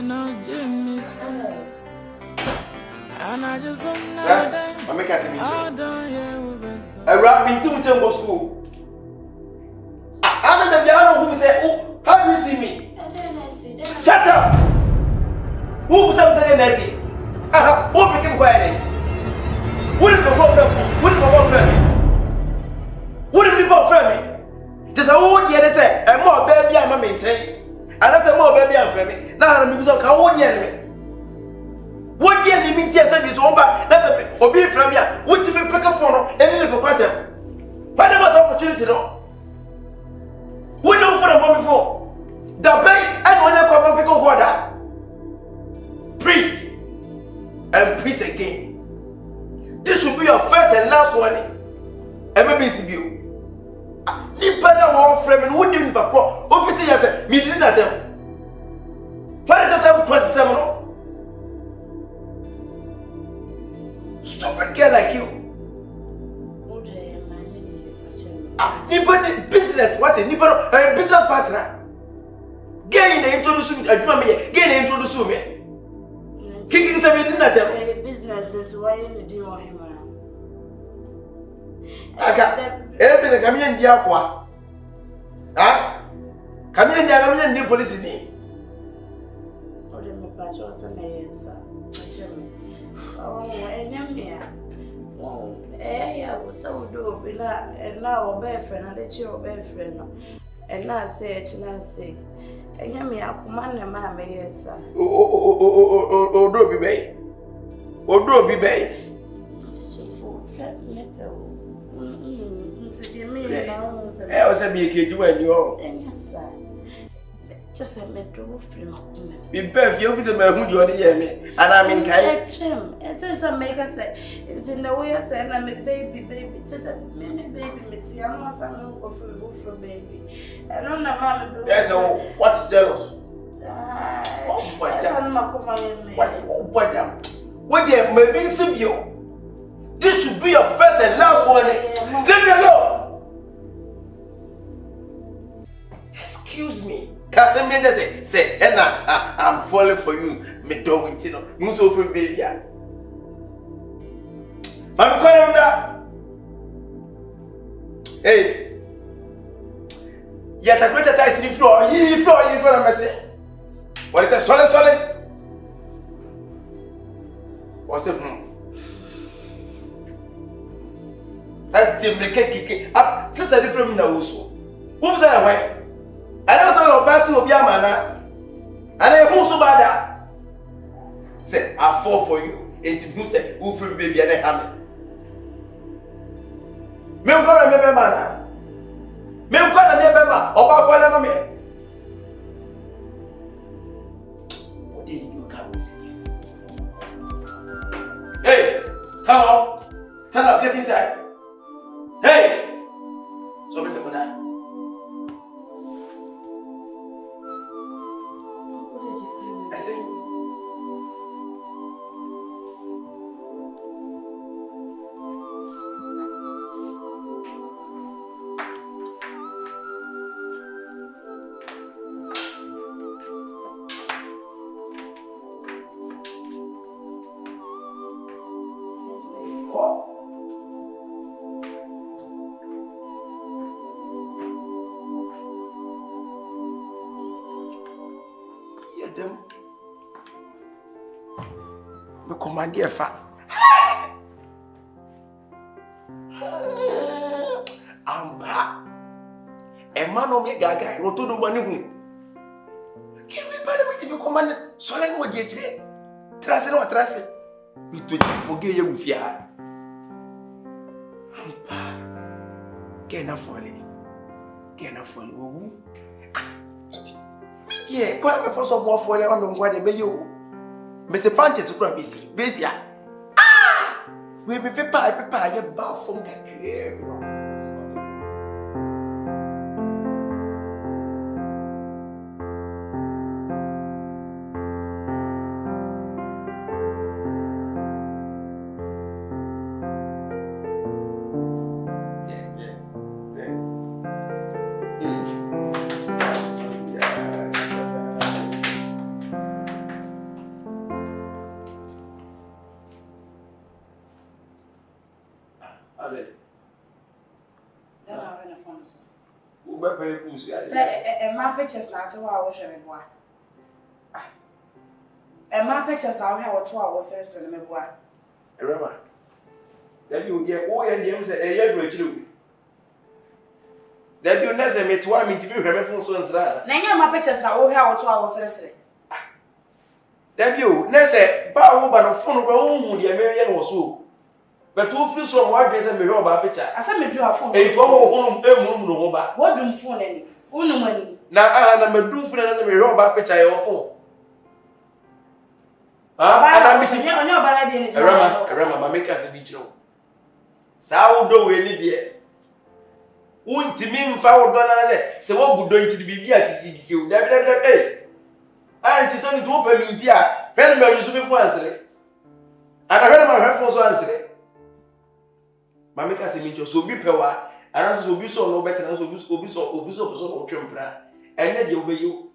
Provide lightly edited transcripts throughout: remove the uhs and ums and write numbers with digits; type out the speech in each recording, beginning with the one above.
I'm making a rap me to go school. I'm the piano who say, oh, have you seen me? Shut up! Who was saying Nancy? Who became quiet? Wouldn't be both wouldn't be both friendly. Wouldn't be both friendly. Just a whole year, they say, and more baby, I'm a maintain. And that's a more baby, I'm friendly. Now I'm so coward enemy. What year the meeting is over? That's a OBI from here. What you pick a phone and then you put them. But there was opportunity, no? We know for the moment before. The bank and when you come and pick up water. Please. And please again. This should be your first and last one. And maybe it's you. You better one frame and wouldn't even back up. Over 50 years, me didn't at them. Why does I press seven? Stop a girl like you. Nipper business, what a nipper business partner. Gain the introduction, gain introduce me. Kicking 7 at business, that's why you do him. I got everything come in the aqua. Ah? Come in there, I'm in the police in me. Oh, the patch was a mayor, sir. Oh, and here. Oh, I was so do, and now a bear friend, and let your bear friend. And now say, and Yammy, I command a man, yes, sir. Oh, do be bay. Oh, do be bay. I was a BK do and you and yes, sir. Just a MEDO frame. Be birth, you visit my hood, you are the me, and I'm in Kayak. And since I make us say, it's in the way I say, I'm a baby, just a baby, Mitzi. I'm not some for baby. And on the man, there's no what's jealous. What you maybe see you? This should be your first and last one. Leave me alone. Excuse me. Casemir say, Enna, I'm falling for you. Me dog with you. You so for baby. I'm calling that. Hey. Yet a greater ties in the floor. You floor, I say. What is that? Solid. What's it? That Keke up. Since I different in the Uso. Who's that way? I don't say your best will be a man. And I won't so bad. Say, I fall for you. And you say, who free baby and I have me. I'm going to remember, man. I'm going to remember. Or by me. What did you come with this? Hey, come on. Stand up, get inside. Hey! So, Mr. Bonai. I say, them. Me command you fa. Amba. E man o me gaga no to do mani hu. Ke me ba me me command so le mo die kire. Trase. Mi to mo ge ye wu fia. Amba. Ke na fole wo. Yeah, quite me for some more for them on what they may you. Mr. Pantes from busy. Ah! We be prepare your bath from the clear. pay who's say my pictures not to our ocean boy. And my pictures now have 2 hours in the boy. Remember, that you get all and you say a year with you. That you never met 2 minutes to be remembered for that. Now, my pictures now have 2 hours yesterday. That you never bow by the phone room, the American or so. But 2 feels from what days and me rob picture. I said, me draw a phone. What do you phone any? Uno money. Now, I'm a do for another me rob picture your phone. And I'm missing on your baby. Remember, make us a beach. Sourdough, any dear. Won't to me foul dollars, so what would do to the BB at you? Hey, I just only to open me, dear. Penman is before answering. And I heard my reference answering. Mamma says, so be power, and I will be so no better than Obis or Trumpra, and then you obey you.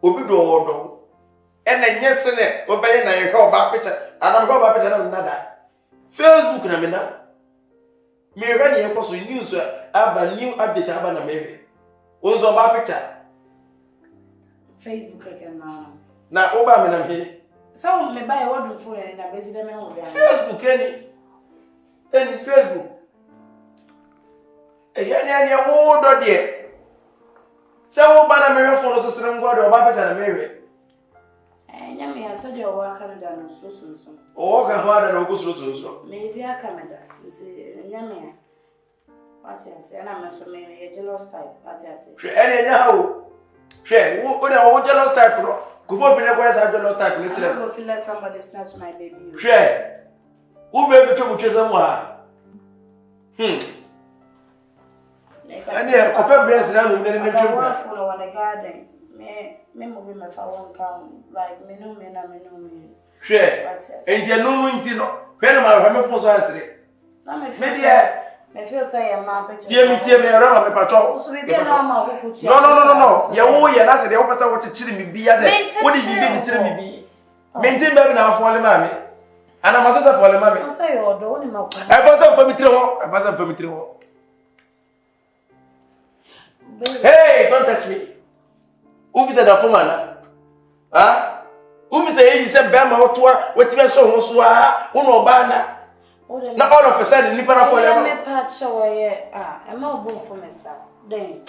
Obido order. And then yes, sir, obey and I go back picture, and I'm going back to another. Facebook, I mean, me ready and possible news, have a new update about a maybe. Also, back picture. Facebook again now. Now, Obama, I'm here. Some may buy a word for it and I visit them. Facebook, any Facebook. A young old dear. So, Banner Mary for the same word or Babbage and Mary. And Yammy, I said your work Canada and so. Or can hard and go. Maybe a Canada. It's Yammy. What I say, and I'm so maybe a jealous type. What I say. Any now. Share, what a jealous type. Go up in a voice, I jealous type. I don't feel like somebody snatched my baby. Share. Who may be trouble chasing one? And yeah, coffee breast and I'm in the full of the garden. Me moving my phone count like me no me. Share. And you know, when my phone's answering. Me feel say I'm not picture. Dear me, around my patrol. So we be normal. No. Yeah, that's the opposite what to chill me be as a what did you be to me be? Maintain baby now for the mammy. And I'm also for the mammy. I say, or don't know. I was for me through. Hey, don't touch me. Who is that for man? Ah? Who is a said Bama or tour? What you so swa? Uno bana. Not all of a sudden, Nipana for them. Patch away. I'm not born for myself. Then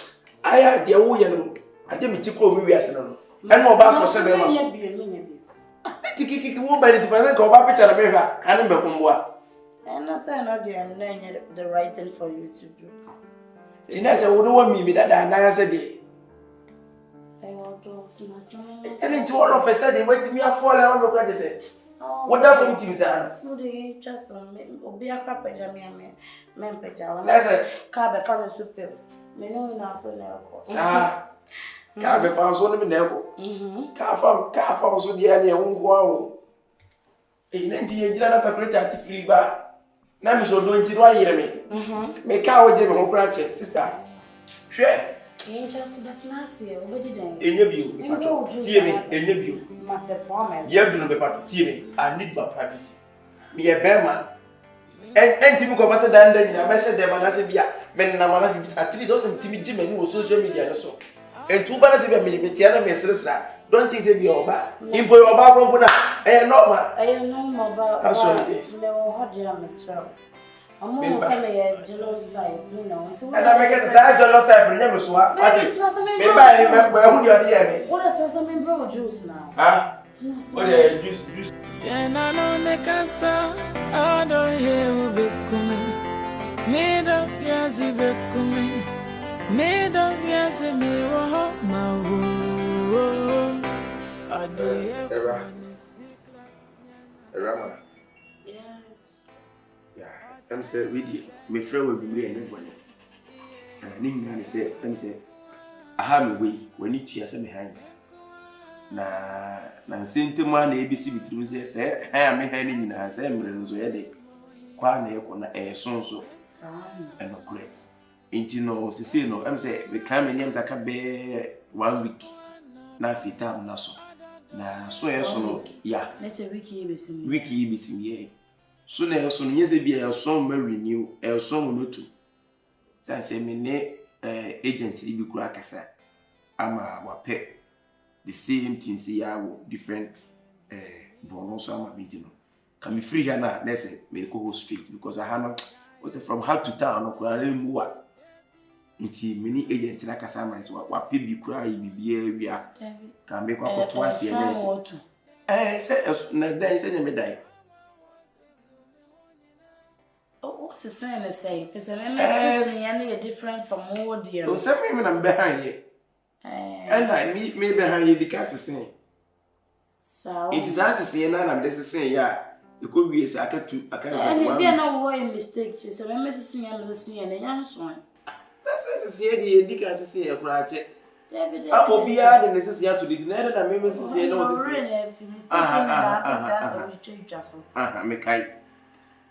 I had the Oyan. I didn't chico me as an and more bass for 7 months. I think you can by the different go back to America. I don't know what. And I say, not the right thing for you to do. Tina said, "Would want me that I said it." And into all of a sudden, wait me a fall on the credit. What that things are? No, they just be a crap pajama, men pajama. That's a car family super. Me know enough for now. Ah, car found so many never. Car found so dear, they won't go. In 90 years, you're not a great anti-free bar. Now, Miss O'Doing, you want to hear me? Make our Jim or Cratchit, sister. Share. Just but nasty, what did you in your view? See me, in your view. You have to know about TV. I need my privacy. Be a bear man. And Timmy Cobbs and then I messaged them and I said, yeah, men at least also Timmy Jim and who social media also. And 2 banners of a minute, the other message. Don't think they be over. If we are about I am not I am no about that's what it is. I'm almost a jealous type, you know. And I make a jealous type and never swap. Maybe I remember who you are here. What are some bro juice now? Ah, what are juice? And I know the casa, I don't hear who come. MEDO, yes, if it come. MEDO, yes, if me were my woo. I do. Rama. Yes. Yeah. I'm saying, ready. My friend will be really anybody. And I need to say, I have a way when you cheer some behind. Na Saint Man ABC between say, I am a handing in a semblance of headache. Quite a son so. And no great. Ain't you know, Cicino, I'm saying, we come in names I can bear 1 week. Now, fit up, Nasso. Na so no ya let's say wiki ibisim ye so na so no yes be a song ma renew a song no to say me ne agent ni bi kura kasa ama wape the same things ya wo different bono so ama meeting no can be free here na let's say me go straight because I have was from how to town no kura le muwa nti mini agent na kasa ama so wape bi kura yi bibia wia can be kwa to ase na say na dai say me dai what's the saying to say? Because I'm not different from all the others. So, me I'm behind you. And I meet me behind you because I say. So, it is as to say, and I'm just saying, yeah, it could be a second to a kind of. And maybe I know why mistake. So, I'm missing and the young one. That's as I say, the because I say a project. I will be adding necessary to the dinner that I may say, no,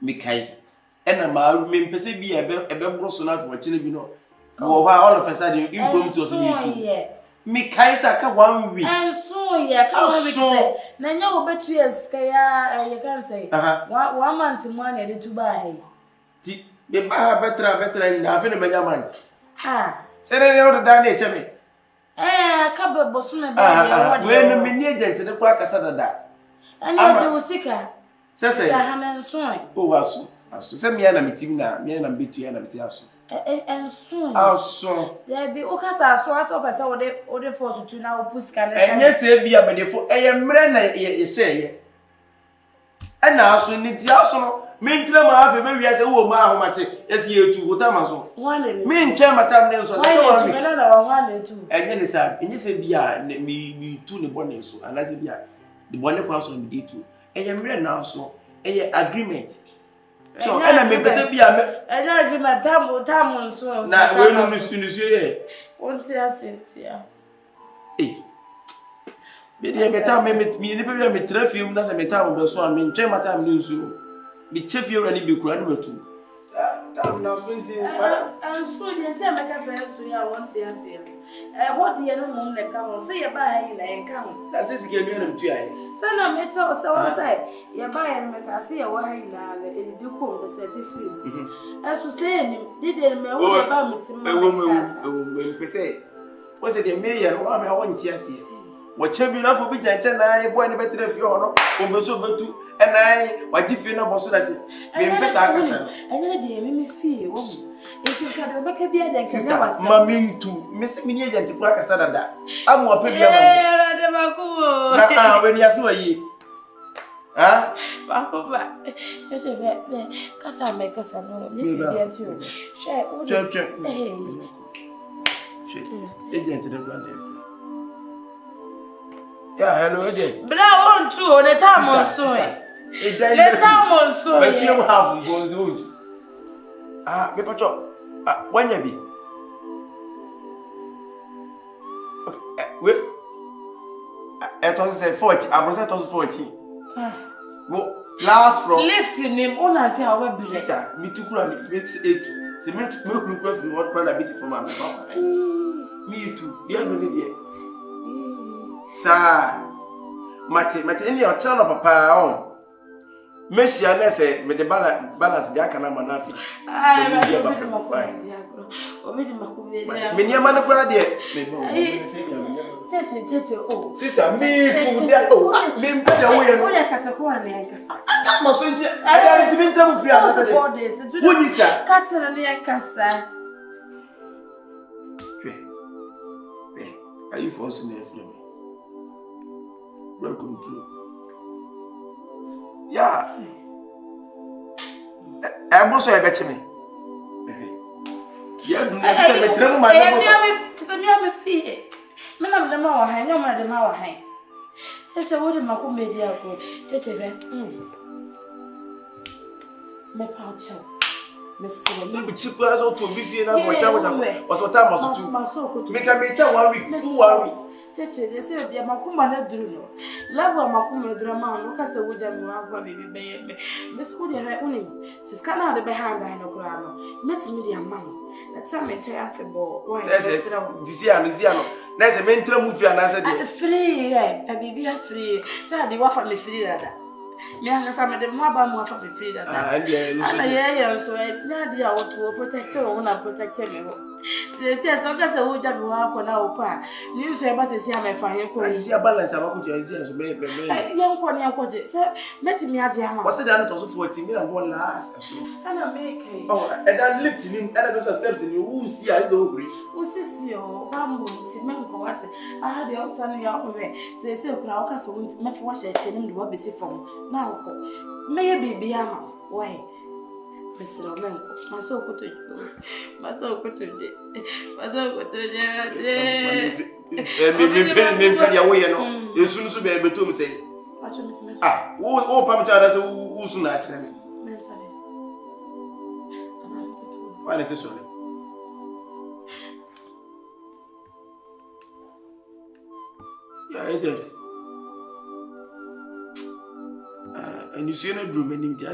Mikai. And a man may be a brosso enough for Chile, no. All of a sudden, you come to me. Mikaisa, 1 week. And so, yeah, so. Now, you bet you you can't say. 1 month in money to buy. The better in half in a month. Say they know the damage. A couple of bossman. When the mini agent in the crack as that. And you will seek her. Says I have so. Oh, so send me an meeting now, me and I'm between and and soon. How so? There be Okasa, so as of us, or the force to now Puscan. And yes, be a benefit. I am Renna, you say. And now, so need the also mean to my maybe as a woman, how much is you to Utamazo? One mean chairman, so I don't know. And then it's and you say, be me to the bonnet, so and as it be the bonnet person be too. And I'm ready now, so a agreement. So, and I may be a agreement, Tam, so now we're missing you. Won't I say, eh? Maybe time me never me treffium, nothing me time, so I mean, my time news you. Be chief you and be graduate too. Now, so and so the time I can say, so I want to see. What the other moon that come say about him and come. That's it, give me a try. Son of me, so I say, you buy and make us see a wine and do call the certificate. As to say, did me about me to my woman, per se. Was it a million or I want to see? What you be enough for me, and I want better if you are not, so to. And I, what if you know what I say? And then they made me feel. It is kind of a beer that can never mammy to Miss Minion to crack a sada. I'm more pretty. When you saw ye. Ah, Papa, such a bad Cassa make us a no, maybe too. Church, agent to the grand. Yeah, hello, agent. But I want to on the time on so. The time on so. But you have goes good. Me pacho. When you be? Okay, wait. I thought say 40. I was 40. Well, last from lifting him on until our be sister. Me too good. Me 8. Se me request for what brother bit for my papa. Me too. You don't need it. Sir, Mate, any your channel papa on. Messi, I say, with the balance, the Akana Manafi. I Minia Managradi. Sister, me too. Oh, me better way. All I cut a corner and Cassa. I got it in terms of 4 days. What is that? Catson and the Cassa. Are you forcing me a film? Welcome to. Yeah. I'm also a better me. Yeah, do not say me trouble my mother. To me, fear. Men of the Mower, I know my Mower hang. Such a word in my media go. Such a vet. My pouch. Miss Maybe cheap was all to be feared of what I was what time was to make a meter 1 week. 1 week. Cheche, they say they makuma na druno. Love wa makuma drama no kase wuja mi wa baby be. Miss Udi ha unim. Siska na de be handa ha no kura no. Met me dia mam. Na time me try afebo. Why? This year no. Na say me ntra movie na say dey. Free, baby be free. Say dey wa for me free dada. Me and some of them about more for me free that. Yeah, so I dear to protect her own and protect me. They say, so I guess I would just walk on our part. You say, but I see I'm a fire. I see a balance about you. Young Connie and Coach, sir, met me at Jama. What's the damage also 14 million one last? And I'm making. Oh, and I'm lifting him, and I do some steps in you. Who see I do agree? Who sees you? One moment, I had the old son out away. Say, so Crowcas won't make wash a chain and what be see from now. Maybe be a man. Why? Mr. Roman, my soul could do. My soul could do. My soul could do. You soon be able to say, ah, oh, Pamcha, who's not. Why is this so? Yeah, I did. And you see no dream in the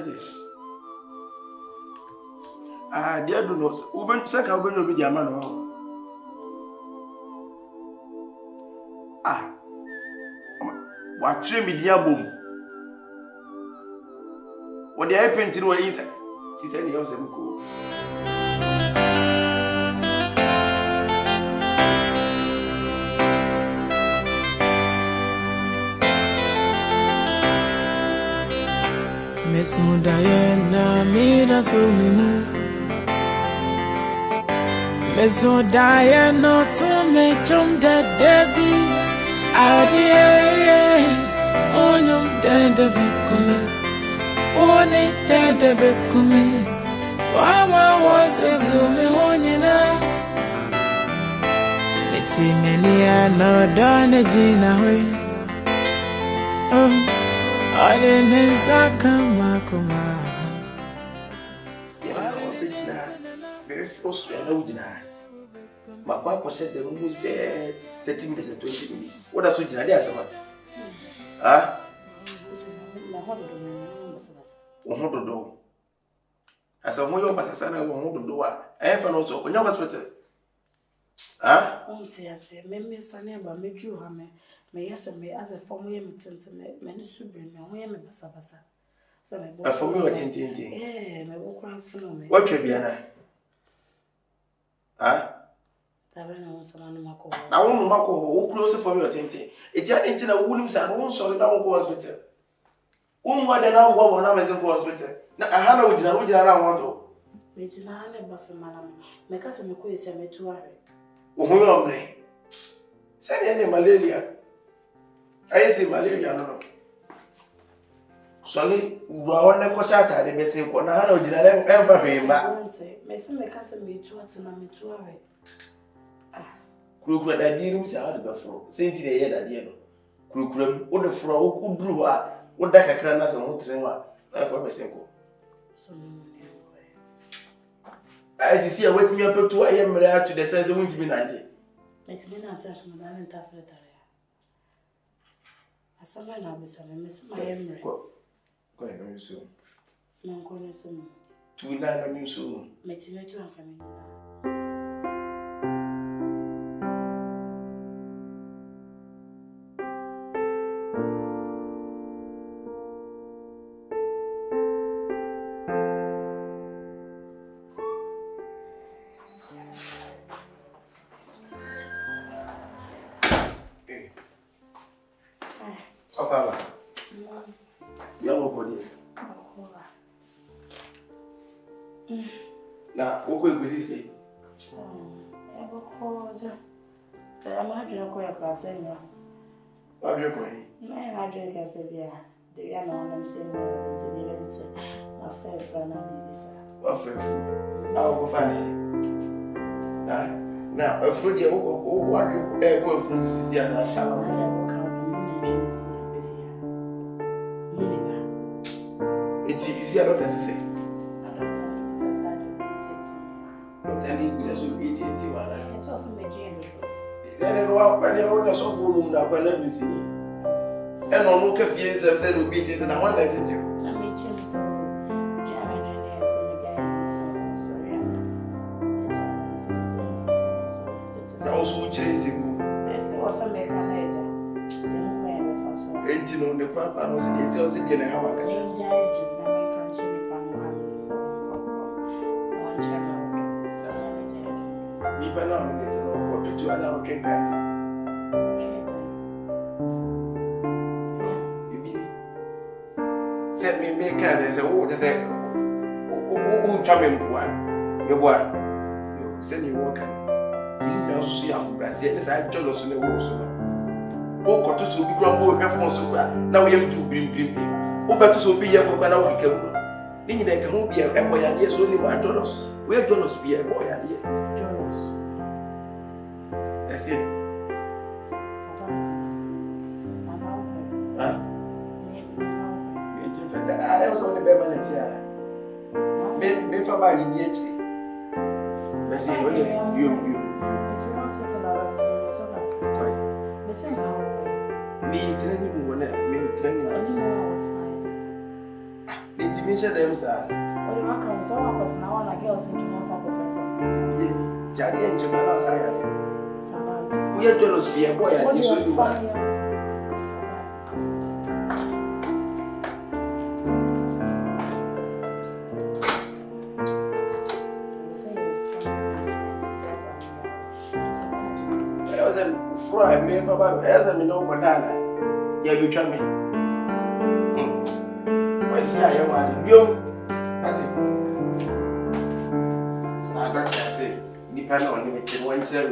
dear do not. Uben check how going to be the man. What me dear boom? What the I painted were easy. She said, he was a cool. Miss Diana made us so many. Miss Diana to me from the Debbie. Adia, oh no, dead of it coming. Oh, dead of it coming. Mama was a blooming one, you know. It's many no done a Gina. I didn't come. Very frustrated. My papa said the room was bare 30 minutes and 20 minutes. What else would you do? Ah? I saw more Passasana won't do. I have an also on your hospital. Ah? Won't say, I say, maybe Sunny about me, you have me. May yes, and me as a former emittance and many subrin, and we am a Bassabassa. So I form you a tintin. Eh, my walk around for me. What can be an ah? I don't know someone Mako. I won't Mako, who closer for your tintin. It's your tintin of wounds and won't solve down go hospital. Whom more than now, one Amazon go hospital. Now, I have no dinner, would you want to? Regina, Buffy, madam, my cousin McCoy sent me to her. Oh, send any malaria. I say malaria, no. Solly, Brown and Coshata, the best in Conano, did I ever remember? Messi, my cousin, me to what and I'm to her. Ah, Crook, I didn't say out before. Saint the head at the end. Crookrum, what the fro, who drew her, what that I can as a motor, I for my single. As you see, I wait me up to I am ready to the sense of winter midnight. It's been answered from Madame and Taffet. As someone now is a miss my emery. Go ahead, no soon. No, going soon. 2 9 on you soon. Make you coming. Now, what will you say? I will call you. I'm not going to call your class. What are you going? I drink as a beer. The young one saying, my fair friend, what fair food? I will go find it. Now, a fruit, what you ever from Sicily? It's easier not to say. And on look at years and said, will beat it, and I want to do. I may change some sorry. Also, chasing. There's also make a major. no the papa no say say say dey na ha wa ka. Nipa na no get no what to do ala o drink that. Set me make and say oh just say oh twa me mboa. Me boa. You send you work and tin na so ya brase ni say jealous na wo so. O ko to so bi kura bo hwefo so kura na wo yam tu brim. O ba to so bi ye ko na wo dikamu. Ni nyina ka ho bi e ko ya de so ni ma jealous. We jealous bi e ko ya de. That's it. Huh? I was on the permanent here. Me for buying in the H. But say, you. If you hospital, I was so bad. Listen, me training one, me training. Me dimension them, sir. What do you want? So I was now on a girl thinking most of the Jadi and Jimana Sayani. We are jealous, be a boy, and you should do one. I may have about as I know, Madonna. Yeah, you tell me. What's here? I want you. I got to say, depend on you with one cell.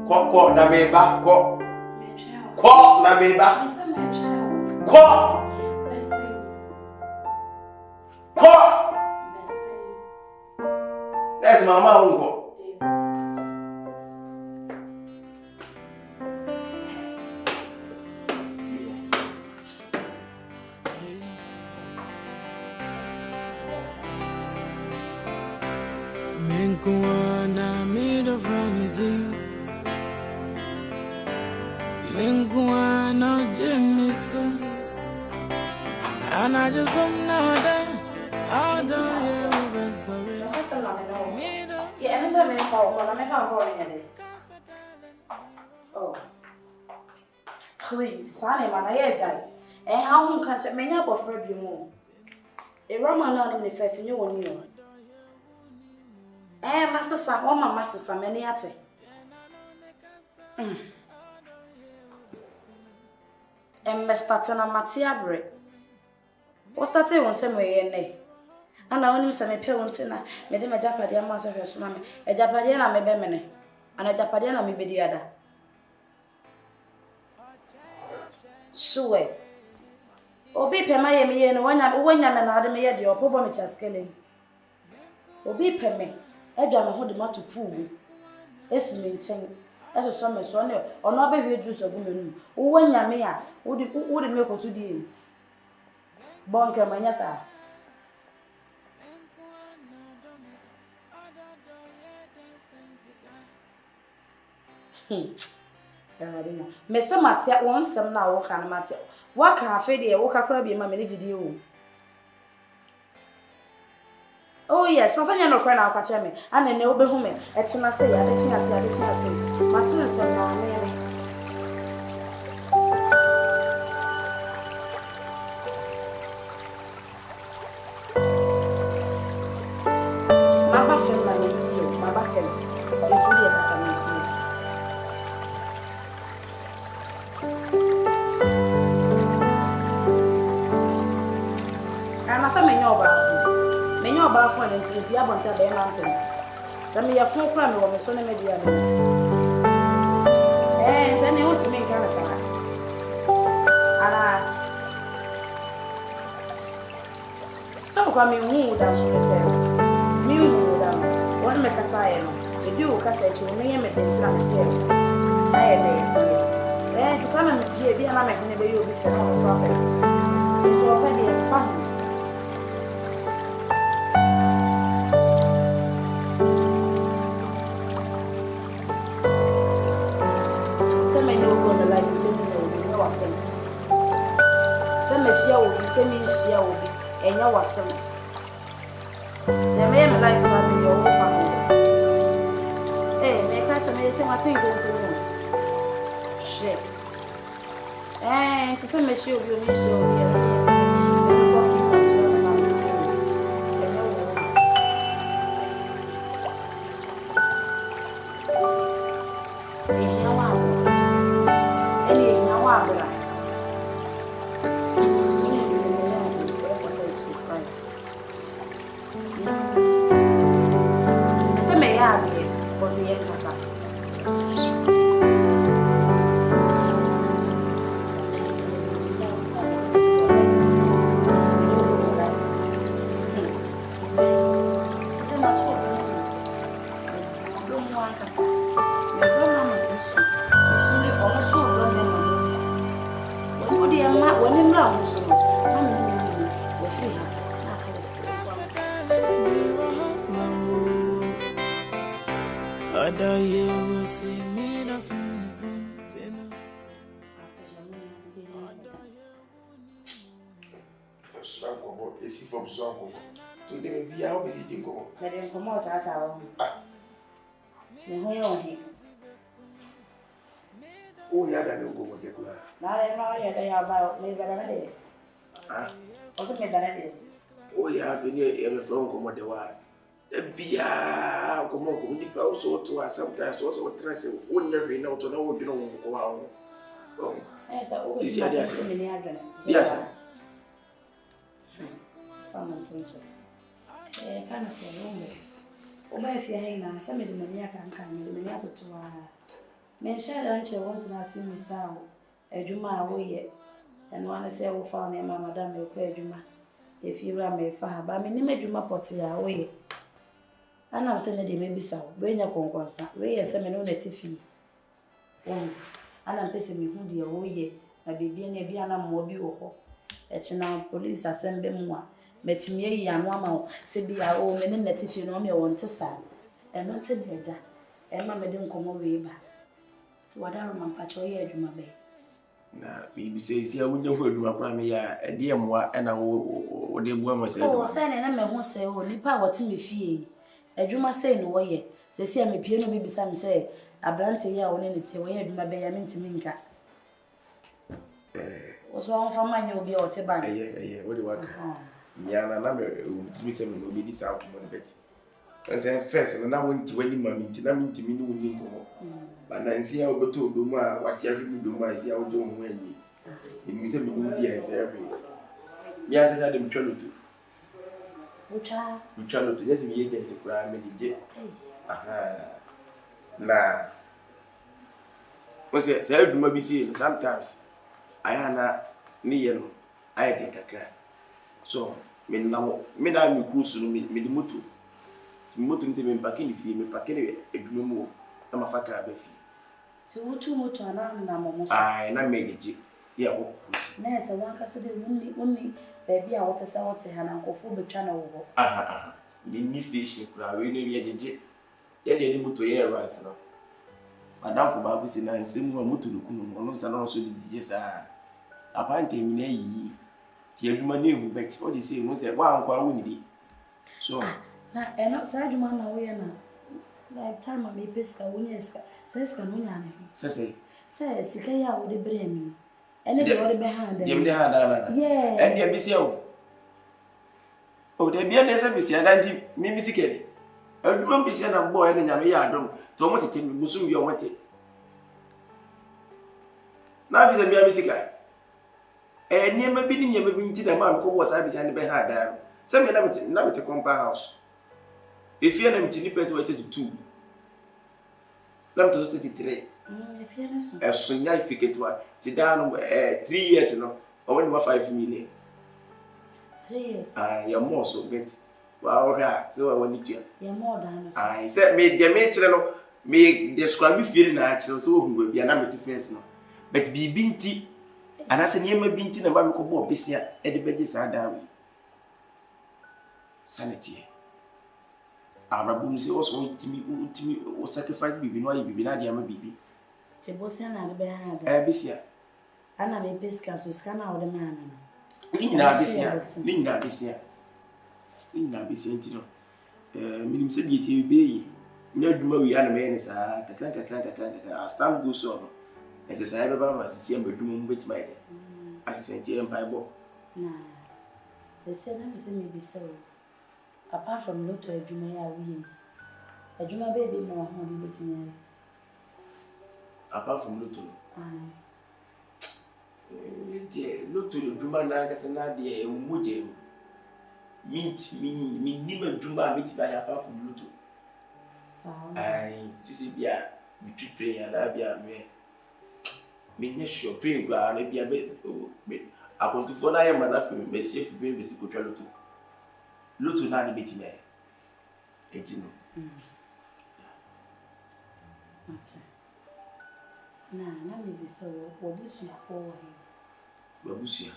Quack, na me back, quack, na me back, quack, quack. That's my mama. Menguana MEDO from Zing. Menguana Jemison. And I just don't know that. I don't hear sorry. Yeah, I'm sorry for I'm calling it. Oh. Please, Sonny, man, I hear and how can't you make up of Rebbe more? A Roman on the first and you on you. Eh, Master Sam, oh, my Master Sam, any at it. And Mr. Tana Matia break. What's that on some way in there? And I only send a pillow, made him a Japadian master of his mammy, a Japadiana may be many, and a Japadiana may be the other. Sure. Obi Pema, me and one yaman out of me at your problem, just killing. Obi Peme. I don't know how to prove. It's me, Chang. As a summer son, or not baby juice of women. Who when Yamia would make to deal. Bonker, my yasa. Mr. Matia wants some now, walk on Matia. What can I fade walk across be my minute deal? Oh yes, na sanya no kra na akacha me. Ana ne obehu me. E china say ya, e china say. Martin say na me. Mama fem na mentio, mama fem. E fudi e kasa mentio. Ana sa me nyoba. Menyo ba fun and ti bia bonta be mountain. Some ya fun kra me wo me so na media me. Tell me what me kan sa. Ana. So kwa me hu da so be. Me hu da. Won me kasa ye no. E bi wo kasa chi wo me ye me denti na me dey. Na ye dey ti. Ti sana me bia na me kene be yo bi fe no so ape. Ti o pe dey fa. Share will be semi share will be and your wasm. The main life are your own family. Eh, make catch a mason, I think there's a room. share. To some show you need show here. Oh, yeah, that's a good one. Now I know they are about me better than it. Also, me than it is. Oh, yeah, I've been here from Commodore. The beer, come on, you also to us sometimes also dress one year in out to know you know. Oh, yes, I always see this. Yes, sir. Can't say no more. Oba if you're hanging on, some of the money I can come, the money to mention lunch once and I see me sound a Juma away, and one say, oh, found him, Madame, your Juma. If you are my father, but I mean, Juma Potia away. And I'm saying they may be so, when you're conquest, where you're sending on the tiffy. And I'm pissing me who dear away, my baby and a piano mobile or a police assembly more. Met me and one said, be our own minute if you know me want to sign. And not a better. And Mamma don't come away back. To what I remember, Patroya, Juma Bay. Now, baby says, yeah, we don't hold my primary, a dear moi, and I will dear woman say, oh, Sandy, and I won't say, oh, Nipa, what's in me fee. A Juma say no way. They say I'm a piano, maybe some say, a branch ya on anything, where you my bay, I mean to minka. What's wrong from my new be or Tebang? Yeah, what do you want? Yeah, and I'm will be this out for the bet. As I first, and I went to any mammy, to me to me, no, but I see how go to Duma, what you do, my see how John Wendy. It means a good year, every. Yeah, I had him travel to. We travel to get me agent to cry, maybe. Aha. Nah. What's it? Say, maybe see sometimes. I am not near. I take a cry. So, me now, me na me cruise me the moto. Me moto nse me packing the fee, me packing a drum na mafaka abefi. So moto na mo. Ah, na me gije. Yeah, wo cruise. Na se wan ka se de wonni baby a wote se wote ha na nkofo betwa na wo. Aha. The station kura we no ye gije. Ye de moto ye runs no. Madam for babu se na nsem moto no kunu no sa na so de gije sa. Apante nyina yi. Ti aduma na ehu bet what they say no say wa anko awu ni so na eno sa aduma na wo ye na like time me pesa wo nya ska ska no nya na say sika ya wo de bre mi ene de wo de be hand dem de hand na yeah en de bisia o de bia na se bisia na ndi mi sikele aduma bisia na bo ene nya me ya adom to mo tete mi busum bi o mote na bi se bia mi sika niema bi ni niema bi nti da ma ko bo sa bi san be ha da se me na me te compound house if you na me ni pet 32 na me 33 if you na so esunya ifiketwa ti da no 3 years no o woni 5 million 3 years ya more so bet wa ora so wa woni tia ya more than so se me de me kire no me describe fear na kire so ohun bi na me ti fence no but bibi nti anase niema binti na ba me ko bo besia e de beje sa dawe sanity arabu se also ultimi o sacrifice bibi no ayi bibi na de ama bibi te bosia na de be ha da besia ana me peska so ska na o de ma na ni na besia nti no minim se die be yi na duma wi ana me ne sa kakran stand go so As I say, Baba must see him doing with my day. As I sent him by book. Nah, they said, let me say, maybe so. Apart from Lotto, a Jumaya win. A Juma baby more honey with me. Apart from Lotto. Lotto, Juma Nagas and Nadia, Mujem. Mint me, never Juma meet by apart from Lotto. I, this is Bia, we pray and I be a me. Me, sure, pray, maybe a bit. I want to follow him and after me, see if you bring Missy Lotto. Lotto, not a bit me. It's no. Nah, not maybe so. What is your for him? Babusia.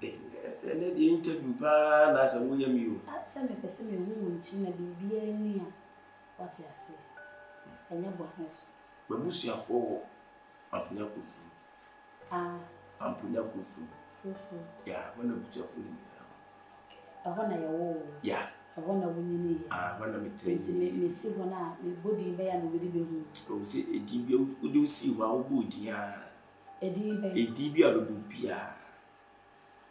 Yes, and the interview, pan as a William you. I'd send a person who China be near. What you say? And your bonus. Babusia for Ampunya Kufu. Ampunya Kufu. Yeah, when the butcher food. I want your yeah. I want a woman. When I meet me see one out, me body by and with the oh, see, a DB would you see what would ya? A DB of Bupia.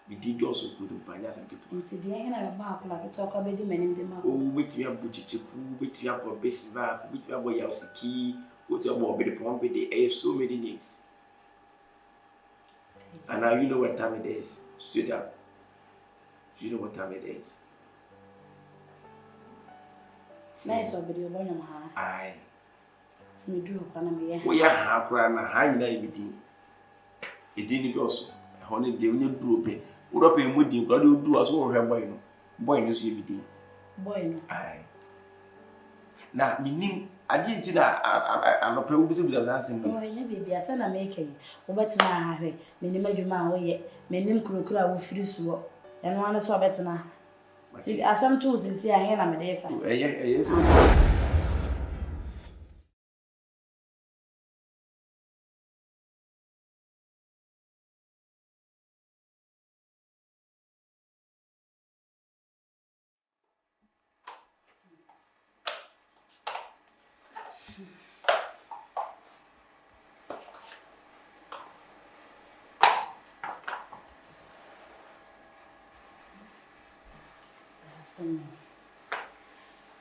The DB also couldn't find us and get to the end of a mark like a talk about the men in the mark. Oh, with your butcher, with your base back, with your boy else a key, with your boy, the pump, the air, so many names. And now you know what time it is. Straight up. You know what time it is. Nice of video, Bonham. Aye. It's me drew upon me. We are half grand and high in everything. It didn't also. A honey, they will do pay. What up in Woody, God will do as well. Boy, you see everything. Boy, aye. Now, meaning, I didn't know I'm not paying with dancing. Oh, you be a son of making. Or better now, have it. Minimum you my Menim Kukura will free swap. And one is so better now. As some tools is here, I am a day. Yes,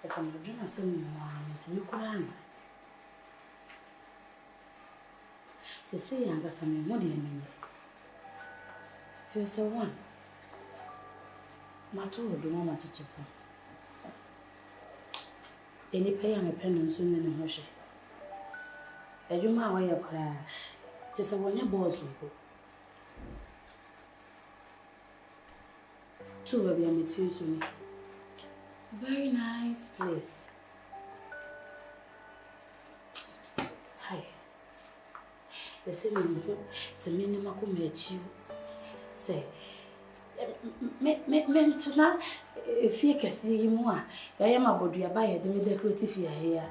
as I'm doing a singing one, it's no crime. Say, I got some money in me. Feel so one. My told the woman to chip. Any pay on a pen soon in the hushy. I do my way of cry. Just a one your boss will go. Two will be a material. Very nice place. Hi. The same minimum could you say. Maintenant, if you can see more, I am about to buy a decorative here.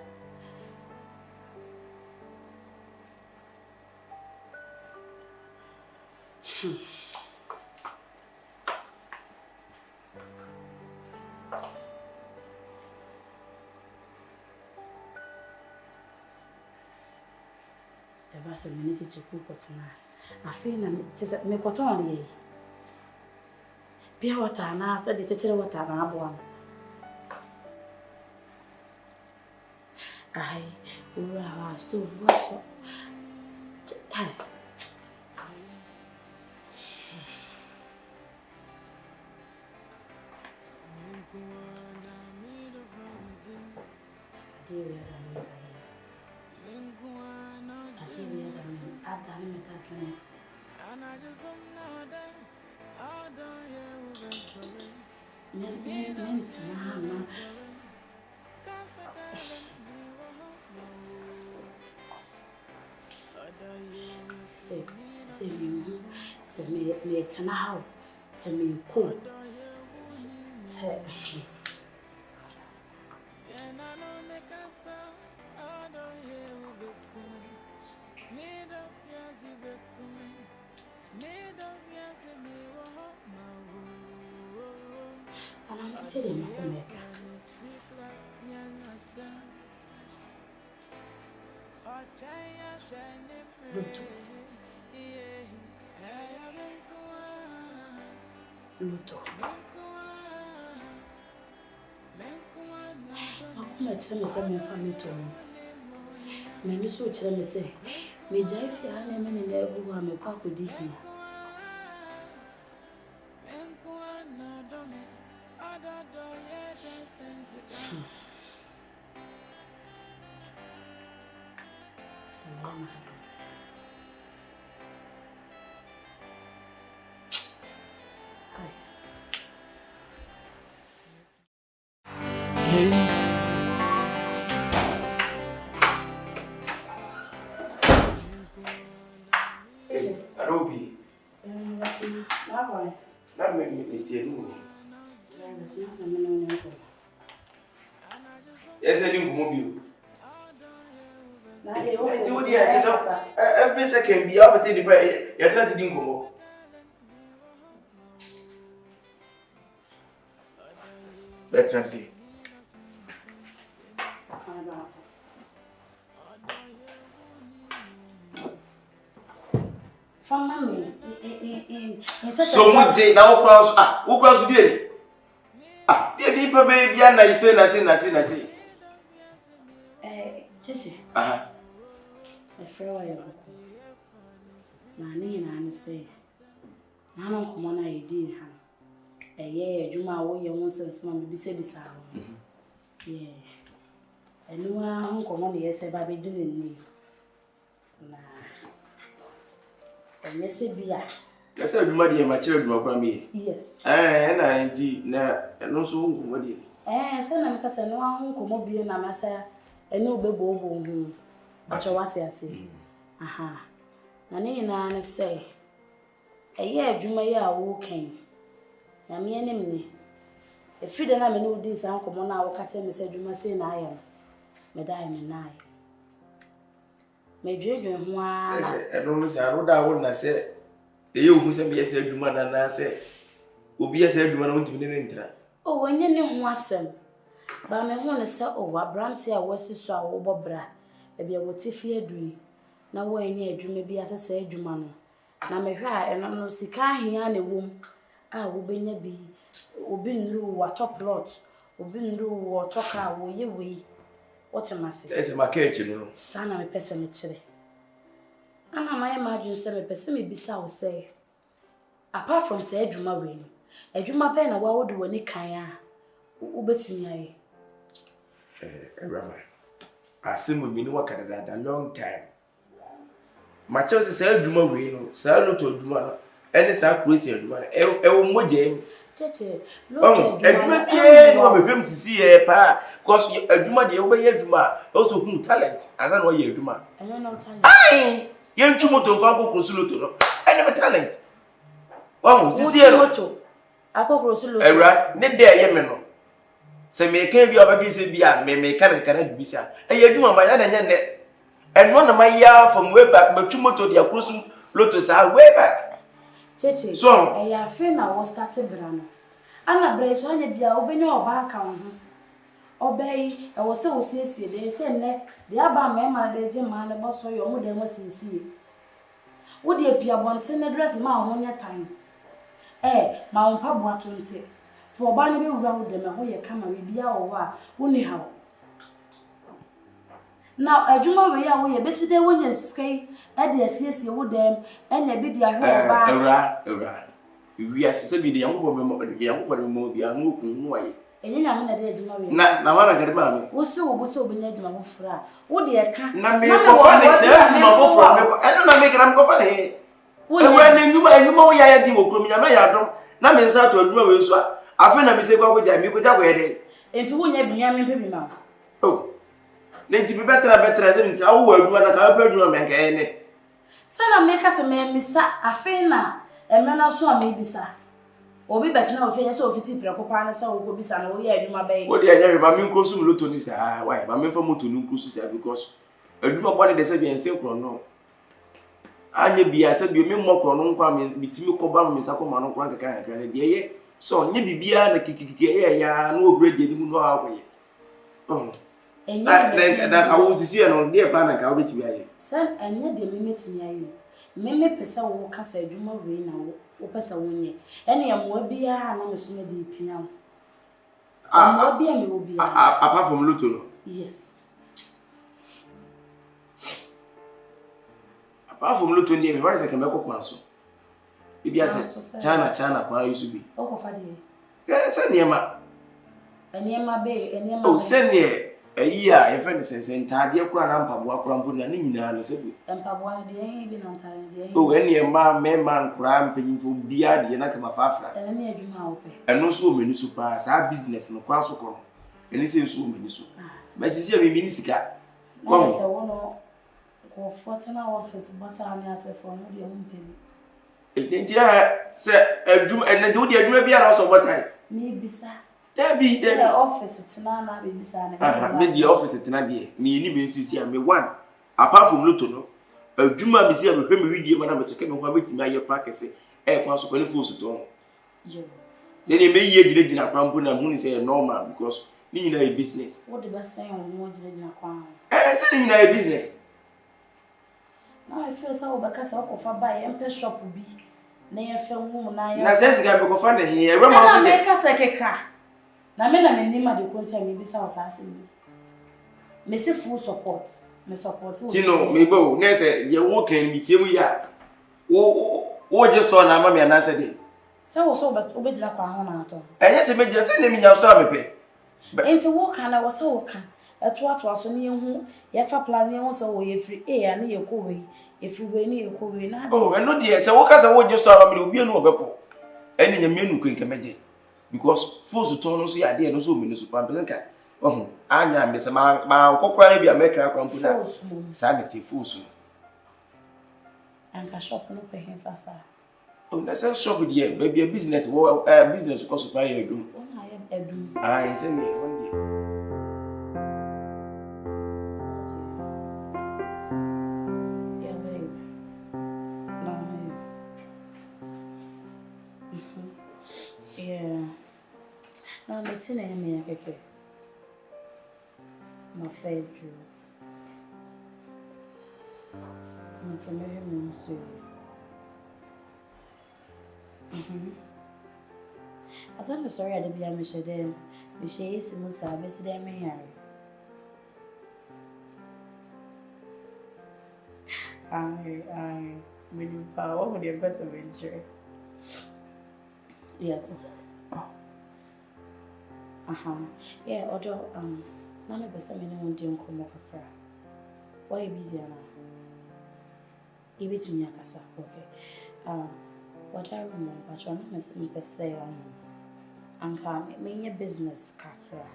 A minute to cook tonight. I feel just make what only. Be what I now said, the church what I want. I will stove was so. Say me now. Say me cool. Say. And I'm telling you, Luto. Akuma chira me say me fa me to. Me ni so chira me say me jai fi ha na me ni na egu ha me kwa kodi hi. Arovi. That made me a yes, I didn't move every second be opposite the bread. You're trying to go. Let's see. From mommy, so much now cross dear. Dear people, baby, and I say. Chichi. My friend, why you Nani and I say, Nana come on, I did her. A year, Juma, what you want since Mammy be said this hour. Yeah. And no one come on, yes, I be doing me. Nah. And yes, it be that. Yes, I be muddy and my children from me. Yes. And I indeed, and also muddy. Send them because I know how come up being a massa. And no baby who but what I say. Aha. Nanny and I say, a year Juma ya walking. Na me enemy. If you don't have no this uncle Mona will catch him, said you must say, I am. Madame and I. My dream, why? I don't say, I wouldn't say, you who send me a said, you man, and I say, will be a said, you want to be an intra. Oh, when you knew wasn't. But me want to say, oh, what brandy I was so over bra. Maybe I would if you do. Now, when you maybe as I said, you man. Now, me cry and I'm no sick. I hear any womb. I will be near will be new what top lot, will be new what talk. Will you we? What am I saying? It's my kitchen, son. I'm a person. And I imagine some person may be so say. Apart from say, Juma Rain, a Juma pen, what would do any kaya? Ubeti Rama. I seem with me work at a long time. My choice is a Juma Rain, Sir to Juma, and it's a Christian Juma. Mo James. Cheche, look at Juma. Yeah, we to see a pa, because a Juma, the over Juma, also whom talent, and I know you Juma. I don't know talent. Aye, young Chumoto Fabo Crosuluto, I never talent. Oh, Cicero. I go Crosuluto. Era, need there, Yemeno. Say me can't be a baby, say be a me cannot be sir. And you do my net. And one of my year from way back, my Chumoto, the Crosum Lotus are way back. Cheche, so I feel now was started brand. Anna Brace, when you be a open your back on obey, I was so sincere, they said, the Abba Mamma, the German, about so your mother was sincere. Would you appear one 10 address my own your time? My own pub 20. For Barnaby round them, who you come and be our only how. Now, a Juma way away, a busy day when you skate, at the assist you with them, and a bit your hair. We are said the young woman, the young woman, the young woman, and you know, now I get about me. Was so beneath my fra. Oh, dear, can't make a I don't make them go for it. When you know, I had to come here, I don't. Now, means out to a drum. I feel I'm saying, what would you with that way? Into one, you be now. Oh, then to be better, as I will do what I heard you make any. Son, make us a man, Miss I feel now, and man, I saw maybe, sir. Or be better now, if you're so fitting, Procopana, so will be son, oh, yeah, you my baby. What did I never mean, Cosum Luton is why, my men from Mutu Nukusa, because I do not want to say, and say, no. I be, I said, you mean more chronon crams between Cobam, Miss Acomano, Crank, and yeah. So, you be a kiki, no great deal, no way. Oh, na ka wo sisi no de pa na ka wo betimi aye san anya de memetimi aye meme pesa wo kasa adwuma we na wo pesa wo nye ene ya mo bia na meso na de pia mo bia me wo bia apart from luto no yes apart from luto ndi me why say kemeko kwanso ibi ase China kwa yusubi okofa de say niema be o say ne ayi a ye friend sense ntade kura na mpaboa kura mpo na nyina no sebi mpaboa de yen bi na ntare de o niema mema nkura mpanyimfo bia de na kama fafra ene adwuma wo pe eno so o meni so pa sa business no kwa so ko eni se so o meni so ma sisi a bibi ni sika kwa se wono ko fortuna office bota ani asefo no de mpebi ntia se adwuma ene de wo de adwuma bia na so botai ni bisa Debbie office tina na be bisa na me the office tina de me ni be sisi a me one apart from luto no adwuma me si a me pe me widie ma na me cheke me ho abetimi aye practice kwa so kwani fo so to yo se ni me yie gina kwampo na mu ni say normal because ni nyina e business what the best say on mo gina kwa se ni nyina e business na I feel so ba kasa ko fa ba ye shop bi na ye fa wu na ye na sense ga be ko fa na he e ma so de kasa keka na me na ni ma de konta me bi sa o sa ase me se full support me support tino me bo na se ye wo kan mi tie mu ya wo je so na ma me na se de se wo so obe dila kwa ho na ato enye se me je se na mi nya so a me pe enti wo kan na wo se wo kan eto aso ne hu ye fa plan ne ho se wo ye free ya ne ye ko we ye free we ne ye ko we na eno de se wo ka se wo je so a me obi enu obepo eni nya me enu ko nkemeje because force to no so ya de no so me no so pam penka anya me se ma kokora na bia mekra kwampu na sanity force anka shop no pe hen fasa na se shop de baby business business ko so pa ye dum na ye edum se ne on de ya baby no yeah na me tina ya me keke my favorite not a mere monster. As I'm sorry, I did be a Michelle then. Michelle is Musa, Miss Demi. I mean, what would your best adventure? Yes. Yeah, although, Nana best minimum deal come over. Why busy now? Ibit me akasa, okay. What I remember, but you're not missing per se anka me business kakra.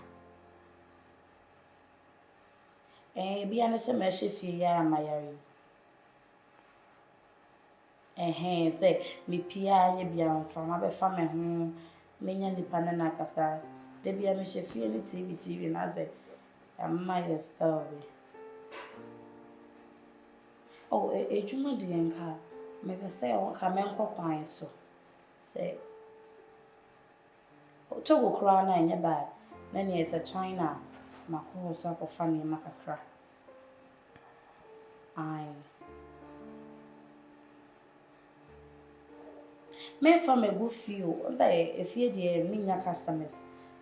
Be honest, me shefi ya mayari. Say me pia nye bia from abe fame ho me nya nipa na nakasa. De bia me shefi ni TV na say amma your story. Oh, ejuma di enka me be say o ka men kokwan so say o to go kra na nya ba na ne esa China mako so akofa ne makakra ai me fa me go feel say if ye dey minya customers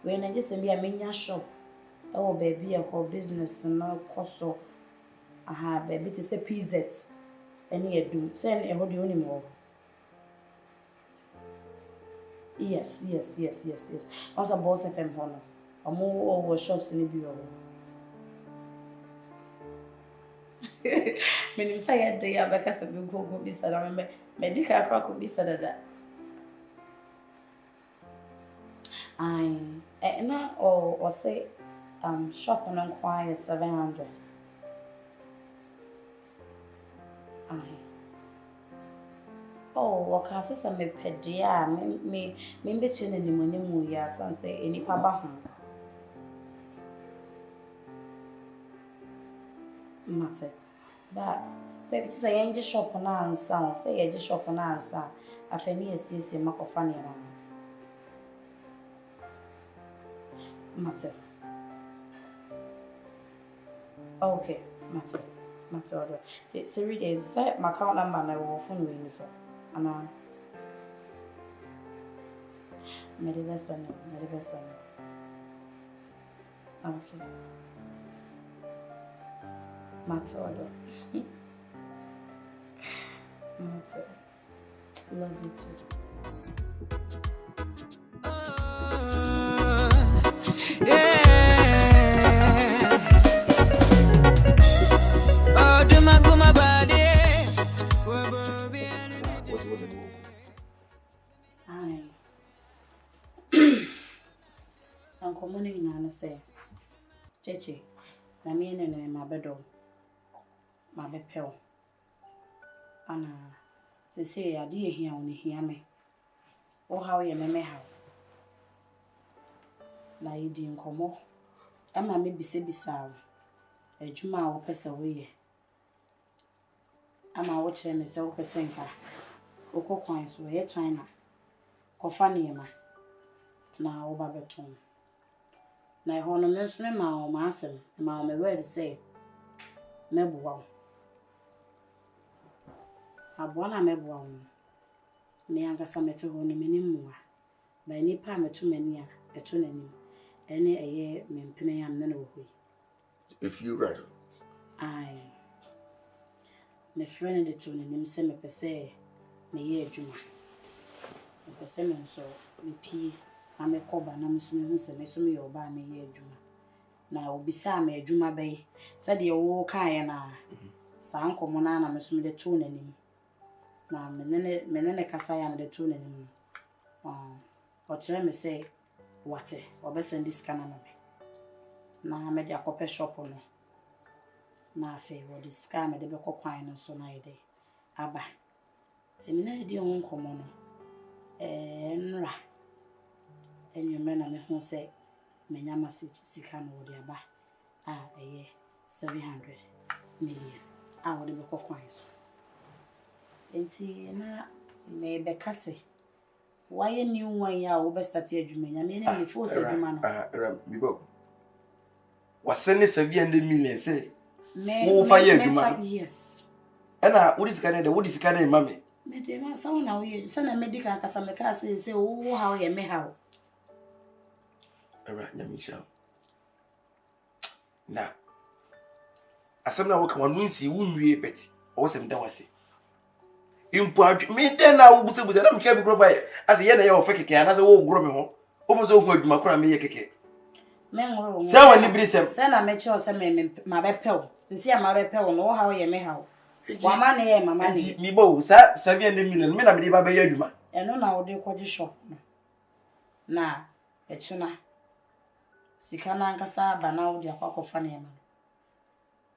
we na just be a minya shop e wo baby e ko business na koso baby to say PZ any do send a hold you more. Yes. Also boss FM honor. A more over shops in the bureau. When you say day because of you go be said, I remember medical crack will be said that. I now or say shop and inquire 700. Oh, what causes me pedia, me between any money mu ya say any papa. Matter, but baby, just a young shop on answer, say a just shop on answer. I find me a CC Macofani. Matter. Okay, matter. See, 3 days. Say my account number na wo phone we ni so. Ana. Mede besa no. Okay. Matter. Matter. Love you too. Uncle Money Nana say, Cheche, na me and my bedo, my bepel. Anna, say, I dear here only hear me. Oh, how you may how. Na you didn't come more. Emma may be said beside a juma or pesa away. Ama watching myself a senka. Oko coins were China. Kofaniema. Na oba beton. Na hono mesme ma o masem. Ma me word say. Mebuwa. Abwana mebuwa. Me ankasa mete hono menimwa. Ba nipa metu mania eto nanim. Ene eye mempene yam ne wo hui. If you right. Aye. Me friend de to nanim se me pese me ye adwuma. Me pese me nso me pie na me koba na me so me hu se me so me yo ba me ye adwuma. Na obisa me adwuma bai se de wo kan na sa ankomo na me so me de to nanim. Na me ne kasa ya me de to nanim. O chere me say wate obesend this kana me. Na me de akope shop no. Na fe wo this ka me de be kokwan no so na ide. Aba. Ti me na di ho nkomo no. Nra. Enweme na me hu se me nya message sika no wo de aba. Eye 700 million. Wo de be kokwan so. Enti na me be kase. Why new one ya wo be start adwuma nya me na me force adwuma no. Bibo. Wasene 700 million say. Me fire adwuma. Yes. Ena wo disika na de wo disika na mame. Me de ma so na wo ye so na medical kasa me ka say wo how ye me how. Era nya me sha. Na. Asem na wo ka wanu nsi wo nwie beti. O sem da wase. Impo me den na wo busebuze na me ka bi gro ba ase ye na ye wo fe keke na se wo gro me ho. O mo so hu adwuma kora me ye keke. Me ngoro. Se wani brisem. Se na me che o se me ma be pel. Sisi a ma be pel no how ye me how. Wa ma na ye mama ni. Mi bo sa 700 million me na me de ba be ye adwuma. Eno na wo de kwaji shop no. Na echina. Sika na nkasa ba na wo de akwakofa na ema.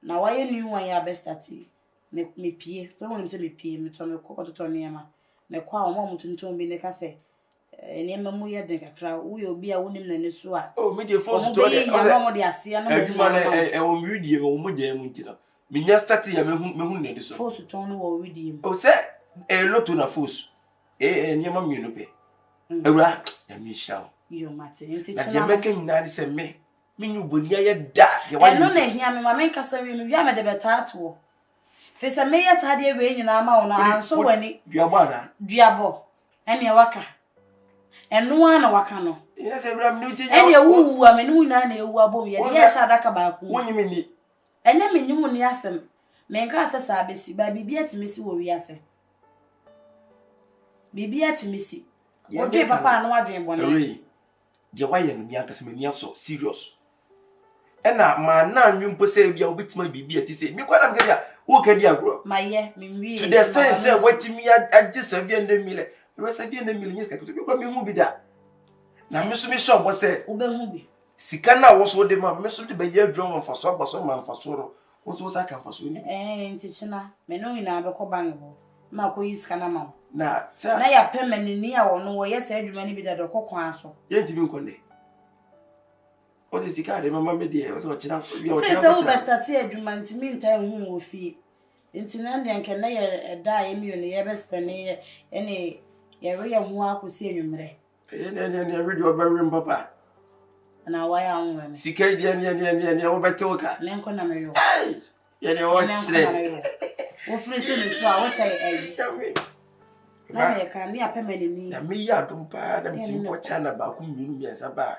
Na wa ye new one ya best ati. Me pie. So won se me pie me to me kokototo na ema. Me kwa o mo mutuntum bi ne ka se eniema mu ye den kakra wo ye obi a wonim na ne so a oh me dey force to dey ya mo de ase na mo adwuma na o midie o mo je mu ntina me nya start ya me hu ne de so force to no wo widie mu o se loto na force eniema mi no pe awura ya mi sha yo mate nti na chena ya meka nyina ni se me nyu boni ya da ya wa no na hia me ma men kasa wi me wi am de beta to fe se me yes hade we nyina ma wo na anso wani duabo ana duabo ene waka eno ana waka no yes awura mi nti ene wu a me nu na na ewu abom ye de sha daka ba ku wonyi me ni enya me nyum ni asem me nka asesa abesi ba bibia timisi wo wi ase bibia timisi o de papa no wadwen bone je wa ye no mi aka se me ni aso serious ena ma na nwumpo se bia obitima bibia ti se mi kwa na mgedia wo ka di agro maye me wi to the extent say watimi agi 700 million we 700 million yes ka to kwa me hu bi da na me so mi shop bo se wo be hu bi sika na wo so de ma me so de be ye adwom fa so gbaso ma fa so ro wo so sa kan fa so ni nti china me no ina be ko ban ho ma ko yisika na ma na ya pemenini a wo no wo yes adwuma ni bi da do kokwan so ye nti bi nkonde o de sika de mama me de o so chira bi o chira se wo be start adwuma nti mi ntai hu wo fi nti na de nke na ye da ye mi ne ye be spend ye ene ye re ye hu akosi enwumre ne radio be rim papa na wa ya onwe me sika dia ne wo bete wo ka me nko na me yo ye ne wo chire wo free se me so a wo chai ai na me ka mi apemani ni na me ya dum pa na mti ko chana ba ku minu biasa ba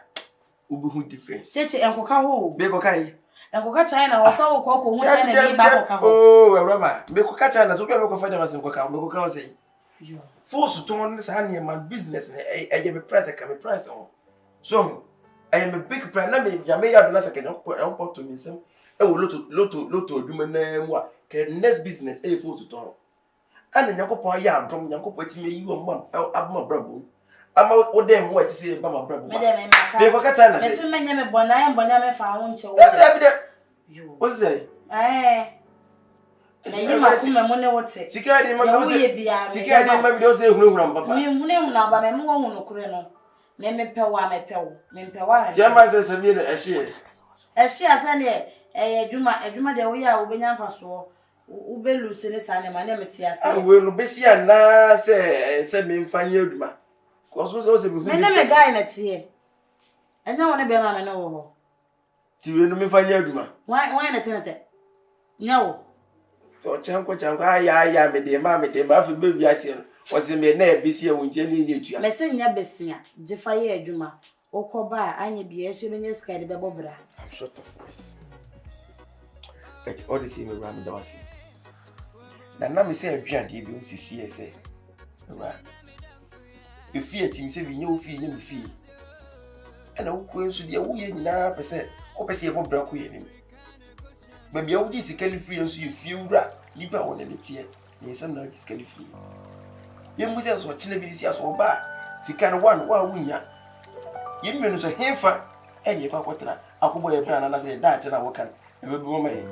ubi hu difference cheche enkoka ho be ko kai enkoka China wo sa wo ko hu China ni ba ko ka ho oh awurama me ko ka China so be ko fa dem asen ko ka me ko ka wo sei yo force to on this hand man business e me price ka me price on so I am a big brand na me jame ya do na second on to me sem e wo loto adwuma na mu a ke next business e force to on ana Nyankopon ya adom Nyankopon ti me yi wo mam aboma brabo ama wo dem wo ti se ba ma brabo me dem me maka me ko ka China se me se menye me bona ya bona me fa ho nche wo e bi yo o se na yi ma kuma mo ne wote sika di ma bi o se hunhunam papa me hunhunam ba me mo hunu kure no me pewa ya ma se mi na ehie asa ne adwuma de wo ya wo benya mfaso wo belu se ne sa ne ma ne meti ase we no besi ana se me mfanye adwuma ko so se bi hu me ne me guy na tie enya wona be ma me no wo ho ti we no me mfanye adwuma why na tenete nyawo so chanko ya me de ma fi be ase no o se me na ebisi e wontie ne etua me se nya besia jefa ye adwuma okoba anya bia eso benye sky de bebobra I'm short of voice but all the same around the was na me say aduan de bi sisi ese right if you team say we nyo fi nye me fi ana wo ko enso de wo ye nyina pese ko pese e bobra ko ye ni ba bia wo di sikali free enso ye fi wura ni ba wona le tie ye sam na di sikali free ye mu se so chile bi si aso ba sika no one wa wunya ye me no so hefa e ye kwa kwotara akobo ye bra na say da che na wo kan e be bo ma ye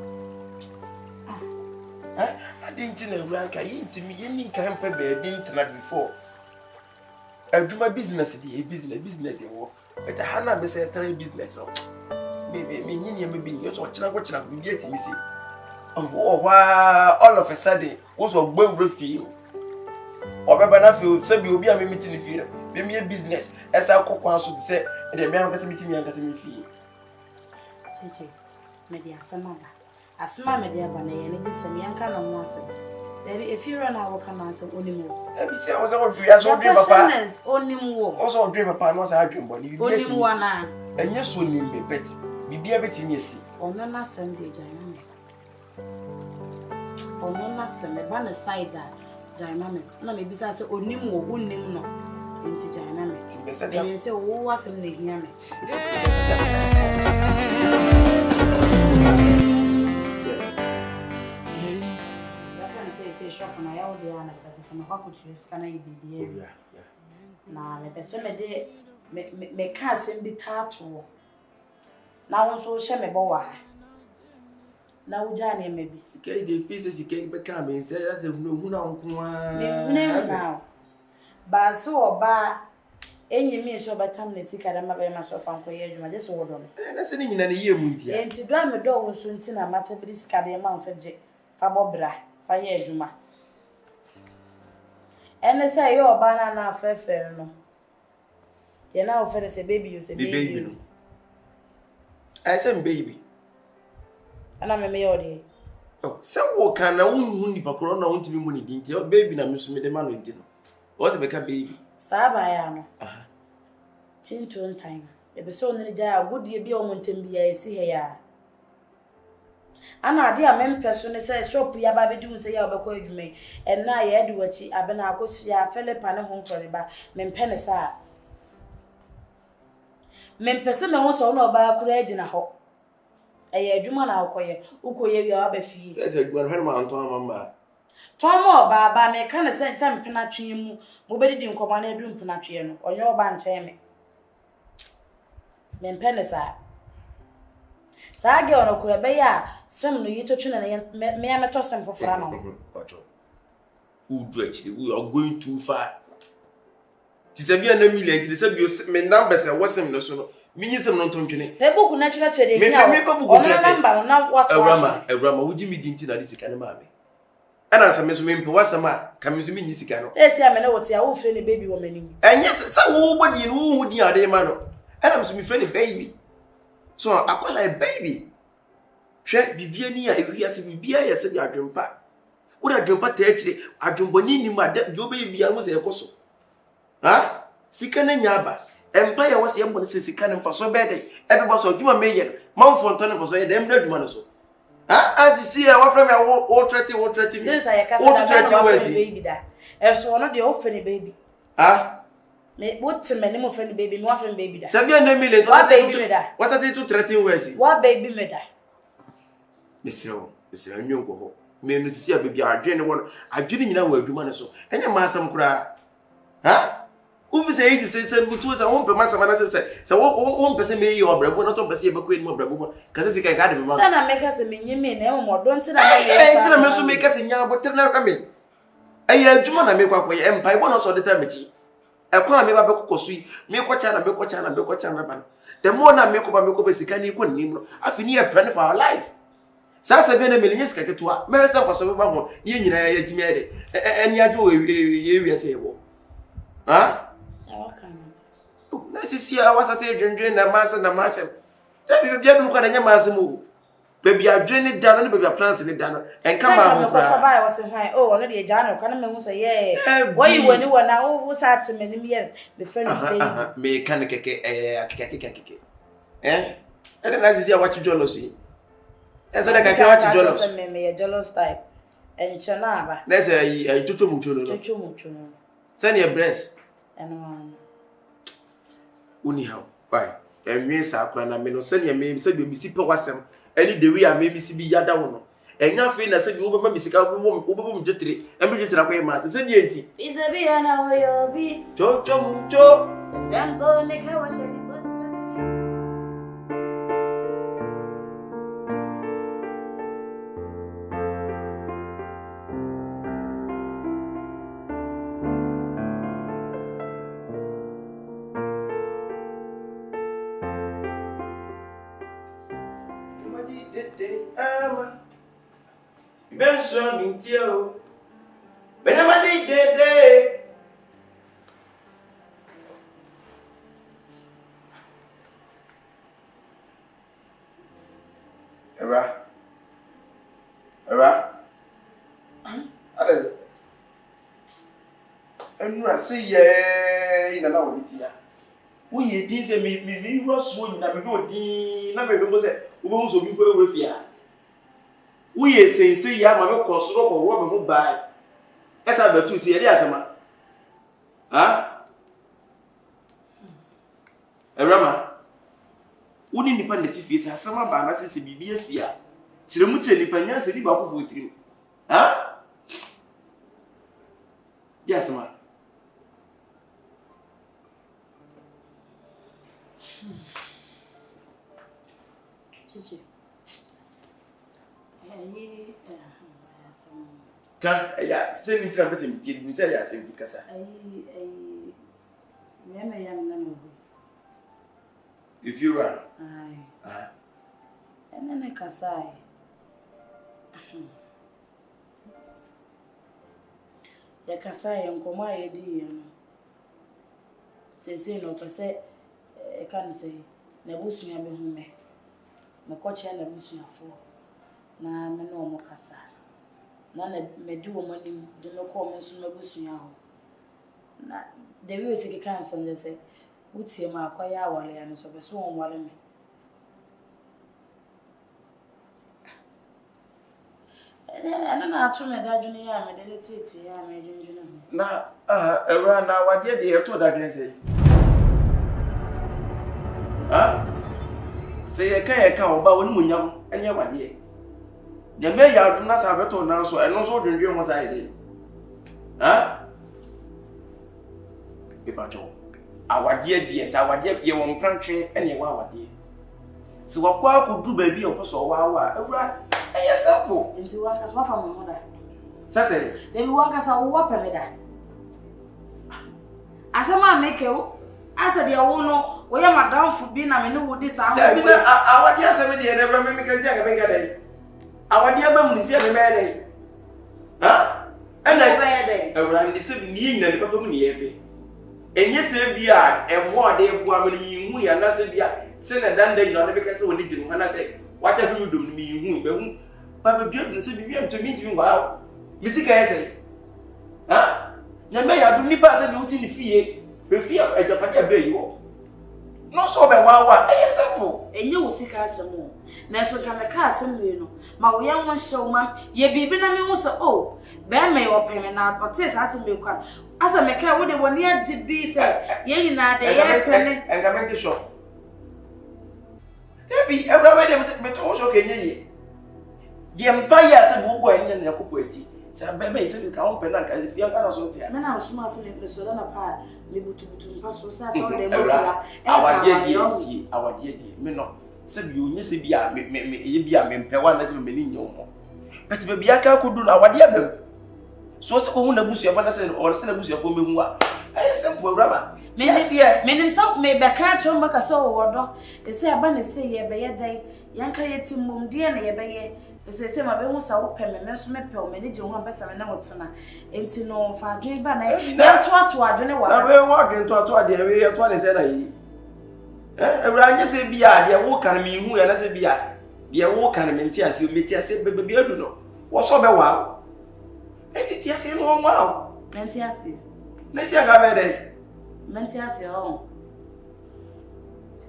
adinti na wura yi ntimi ye ni kan pa ba bi ntna before adwuma business di business dey wo but hana me say try business no me nyini me bi yo so china bi atimi si all of a sudden wo so gbawura fi obeba na fi se bi obi a me meti ni fi me business esa kokwa so say dey me an ka se meti mi an ka se me fi cheche me dia asma me dia bana ye ne bi se mi an ka na mo ase Debbie, if you run our commands of Onimu, every say I was all dream, papa. Onimu, also dream upon was I dream, but you only one, and yes, so name me, bet, be a bit in your seat. Or no, Sunday, Jaimame. Or no, Sunday, one aside that Jaimame. No, maybe I say Onimu, Unim, no, into Jaimame. They say, who was in the Yame? Shop na ya odi ana service na kwa kutu scanner ibibie na me pese me de me ka asem bi tato na won so hye me bo wa na wuja na me bi sika de fise sika be ka me say as hu na nko a me na ba so oba enyi mi so batam na sika da mabe ma so fanko ye adwuma je so wodo no na se ni nyina ne ye mu ntia enti do me do won so nti na mata bi sika de ma so je fa bobra fa ye adwuma ene say yo oba na afefe no ye na ofere say baby you say baby I say baby ana me yo de oh say wo kan na wonhu ni pakoro na wontimi mu ni dinti baby na me so me de ma no nti no what be ka baby saba ya no aha tinto time e be so ne ja agudie bi o montem bi ya esi he ya ana ade a mempeso ne say shop ya ba be di say ya obekọ adwuma en na ya de wachi abena akosu ya Philipa ne ho nkore ba mempe ne sa mempese me ho so na oba akura agina ho eye adwuma na akoye ukoye wi aba fie ese adwuma no ma anto amama tomo ba me ka ne say mpena twen mu mo be di nkomo na edu mpena twen no onye oba nche me mempe ne sa Sage ono kura be ya sem no yito twena na me ameto sem fofora ma ojo who do actually we are going too far tisabia na million tisabio me number say wasem no so no minyi sem no tontwene pe book na twena twede hia me book na number na what awurama wuji mi dinti na disika ne ma me ana sa me so me mpe wasem a ka me so minyi sika no esi a me na wote a wo fre ne baby wo manim enye sa wo body no wo hu din ade ma no ana me so me fre ne baby So I call like baby. Share bibia ni a ewi ase bibia ya se di adwempa. Wo da adwempa ta akire adwemboni ni ma da yo be bibia no se ekoso. Ha? Sika na nyaba. Empire was yam bone se sika na mfaso be dey. Everybody so dwuma me ye. Manfo nto ne mfaso ye dem na dwuma no so. Ha? As you see what from your all 30 since I can say baby da. Eso no de ofeni baby. Ha? Me what me ni mo ofeni baby, me wa ofeni baby da. 7 million to what baby me da. What 13 words? What baby me da. Mr. Nyongo ho. Me no sisi baby adwene won. Adwene nyina wa adwuma ne so. Enya masam kura. Ha? Uvi say it say mutu say won pe masam na say won pese me yi obrabo na to pese e bakwe ni obrabo ka say kai ga de me ma. Sana make us me nyime na mo don tina na me. Tina me so me ka say nya botre na ka me. Ayi adwuma na me kwakwa ye empa ibo no so de ta mechi. Ekwa me ba be kokoso yi. Me kwacha na ba. The more na me ko ba sika ni ko nim no. Afi ni e plan for our life. Sasa bia na melinyes kaketua me resa kwaso ba ho ye nyina ya timi ade eni ajo ye wiase yebo ha na sisi ya wasate dwendwen na masa da bia bi ko na nya masa mu baby adwene da no baby plans ni da no enka ma ho kra ko ba wase hwan ono de ja no kana me hu say ye why wani wana wo sa atmenim ye be friend baby me kan keke akeke ede na sisi ya wachi jolosi esa da kake wachi jolos me jolos type enchana ba na say chuchu mucho no send your breast and uni how why enwe sa akra na me no send your me say be misi pe wasem any the way am misi bi yada wo no enya fe na say bi wo be misika wo be jetre embe jetre akoy ma send your enti izabi ana oyo bi chuchu mucho sambo ne ka washani Benso mintio Benama de Era Ade Enra say ye ina na woditia wo ye din se mi roso nyina me do din na me do se wo bo so mi ko we fia wo ye sense ya ma me kosoro ko wo me ho bai esa batu si ye dia asema ha Erama wo ni nipa ndeti fie se asema ba na se bibi asia kire mu kire nipa nya se di ba ko fo tirim ha ya asema Chichi. Kan ya se mi tira bese mi ti mi se ya se mi kasa me yam na no if you run and then kasa ya kasa nkoma ye di ya no se no pese e kan se na busu ya be hu me mekoche na busu afo na me no mo kasa na MEDO wo mani de no ko me so na busu ya ho na de wi se ke kan san de se utie ma akwaya awale ya no so be so won wale me ana na atu me da dwune ya me de tete ya me dwune na era na wade de eto da dwen se se ye kan oba woni munyam enye wade de me ya dun na sa beto na so eno so dwendwe ho sa ide ipacho awade de sa awade ye won prantwe ene wa awade se wakwa akudu ba bi oposo wa awura eye simple nti wa ka so fa mo da sase de bi wa ka sa wo pa me da asama make o asa de wo no wo ya madam fu bi na me no wo di sa ho bi na awade aseme de na bra me ka si aga be ga dai awade aba mu si aga be dai ena be dai awura ndi se bi ni nyina ne papa mu ni ye be enye se bi a emo de bu amani hu ya na se bi a say na dan dey no be say we need to na say what have you done me hu be hu ba be bi say bi am to me ti wa mi sika say ha na me ya do ni ba say bi uti ni fie be fie ejapade abe yi wo no so be wa e simple enye wo sika asemo na so ka me ka asem we no ma wo yan won hyew ma ye bibi na me hu so oh be me wo peme na otis asem me kwa asa me ka wo de woni agi bi say ye nyina de ye pene enga me ti so ebi everybody me to so ke nyi ye mpa ya se bu boy ni na yakopo ati sa bebe se bi ka won pena ka fi an ka so tia me na so ma se me so na pa me butu mpa so sa so de mo la awade die me no se bi onye se bi a me ye bi a me mpewa na se me ni nyo mo but be bi aka ko du na awade abem so se ko hu na busu afa na se or se na busu afo me hu a ayi simple awurama me nim so me be ka tro maka so wodo e se aba ne se ye be ye dai yanka ye timmom de na ye be ye se ma be hu sa wo peme me so me pe o me ne je hu ambesa me na wotena enti no fa adwen ba na ya to adwen wa na we wa adwen to ade we ye to ne se na yi awuranye se bi a de wo kan me hu ya na se bi a de wo kan me nti ase me ti ase be bi adu no wo so be wa enti ti ase no wa menti ase nesi aga be de menti ase o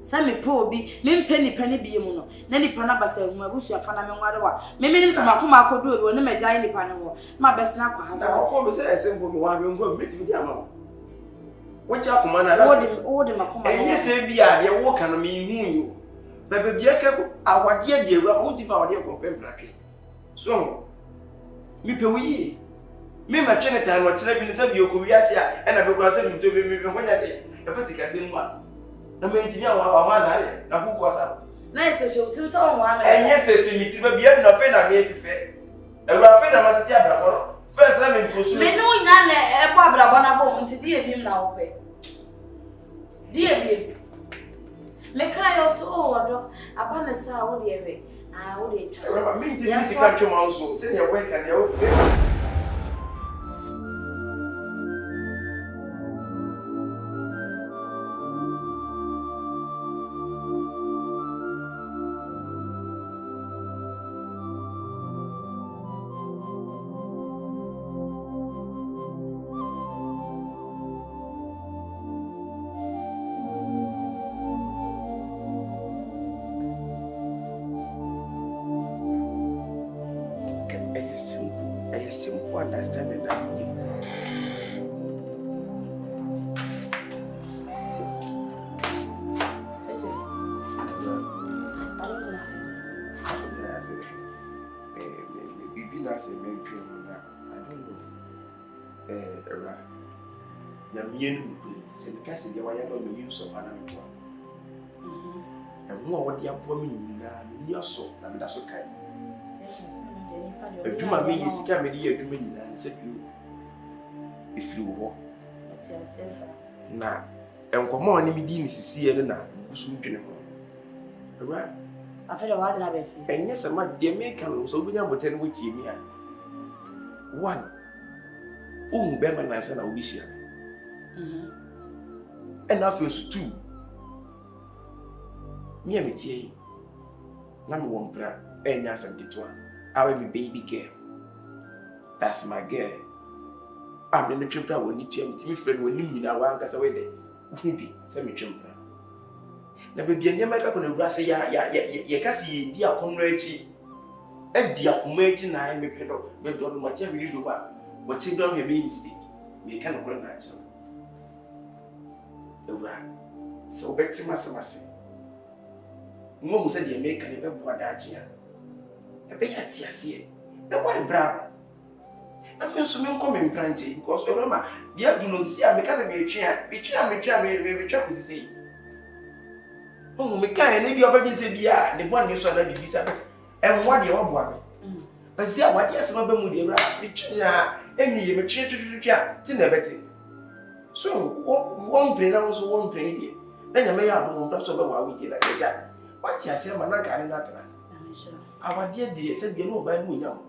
sa me po obi me mpeni pani bi mu no na nipa na basa hu abusu afa na me nware wa me menim se makoma akodo obi woni magyan nipa ne ho ma besna kwa hasa na ko be se esembo me wa me ngo meti bi ama wocha akoma na wodi makoma enye se bi a de wo kan me hu yo bebe bi aka awade de awura wo di fa awade ko pempratwe so mi pe wi me ma chene tan no chene bi ne se bi okowi ase a na be kura se mi to me honya de e fa sika se mu a na me engineer wa na re na ku ko sa na ese she utim se won wa me enye se se mi ti ba bi e no fe na me fife awura fe na ma se ti abrabo first na me nkosu me no nya na e bo abrabo na bo nti di ebim na wo pe di ebim me ka yo so o wodo aba na sa wo de ewe wo de twa awura me nti mi sika twema nso se ne wo ka ne wo understanding that. Adwuma me yesika me de adwuma nyina nse bio ifiri wo na enkomo oni me di ni sisi ene na busu dwene ho awura afere wa de na be fi enye se ma de me kan so obunya bote ne wotie mi a one be ma na se na obi hia and after two me ametie na me won pra enya asem de to I will be baby girl. That's my girl. I'm in the trip. I will need to me friend when you know I can't say that. Maybe some children. Now, baby, and you make up on the grass. Ya, can't see dear comrade. A dear comrade, and I may pay up, but don't whatever you do. What you don't have a mistake. You cannot run natural. So, Betsy Massamassy. Mom said you make an event. I pay at Tia. The one brown. I'm going to come in planting because Roma, dear, do not see a mechanic chair, which I may try to say. Oh, Mecca, maybe your baby said, yeah, the one you saw that be Sabbath, and what you want. But see what yes, no Bermuda, which any mature to dinner betting. So, one brain also won't bring it. Then you may have one plus over what we did like that. What you say, Manaka and Latin. Our dear said, you know, by me now.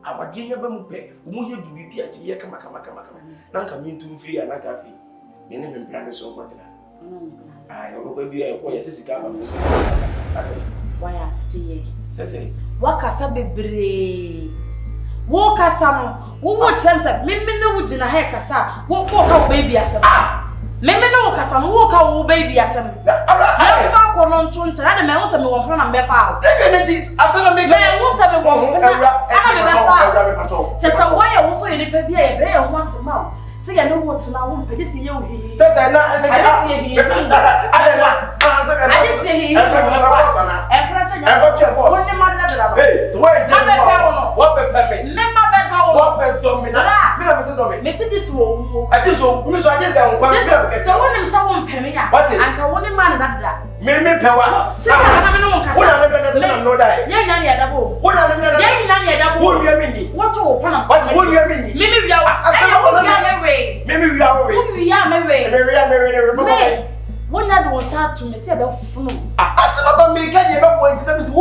Our dear Bamupe, who you do be at Yakama. Nanka mean to free and like a fee. You never plan so what. will be a quiet sister. Why are you? Cecily. What can I be? Walk as some who would sense it. Mimmy no wood in a hair cassa. Walk out baby as a Mimmy no cassa, walk out baby as a I found on to the mouse and one from Befa. I saw a big man was a woman. Just a wire also in the baby a bear once a month. Say I know what's now. I just see you. Says I see him. I just see him. Hey, so what the what Missy this woman. I think so. So I just so when someone pay me, what is and one man that Mimi Power. What to open up? What would you mean? Mimi, we are married. One that was hard to me say about flu. I said about me, can you ever point to 7 to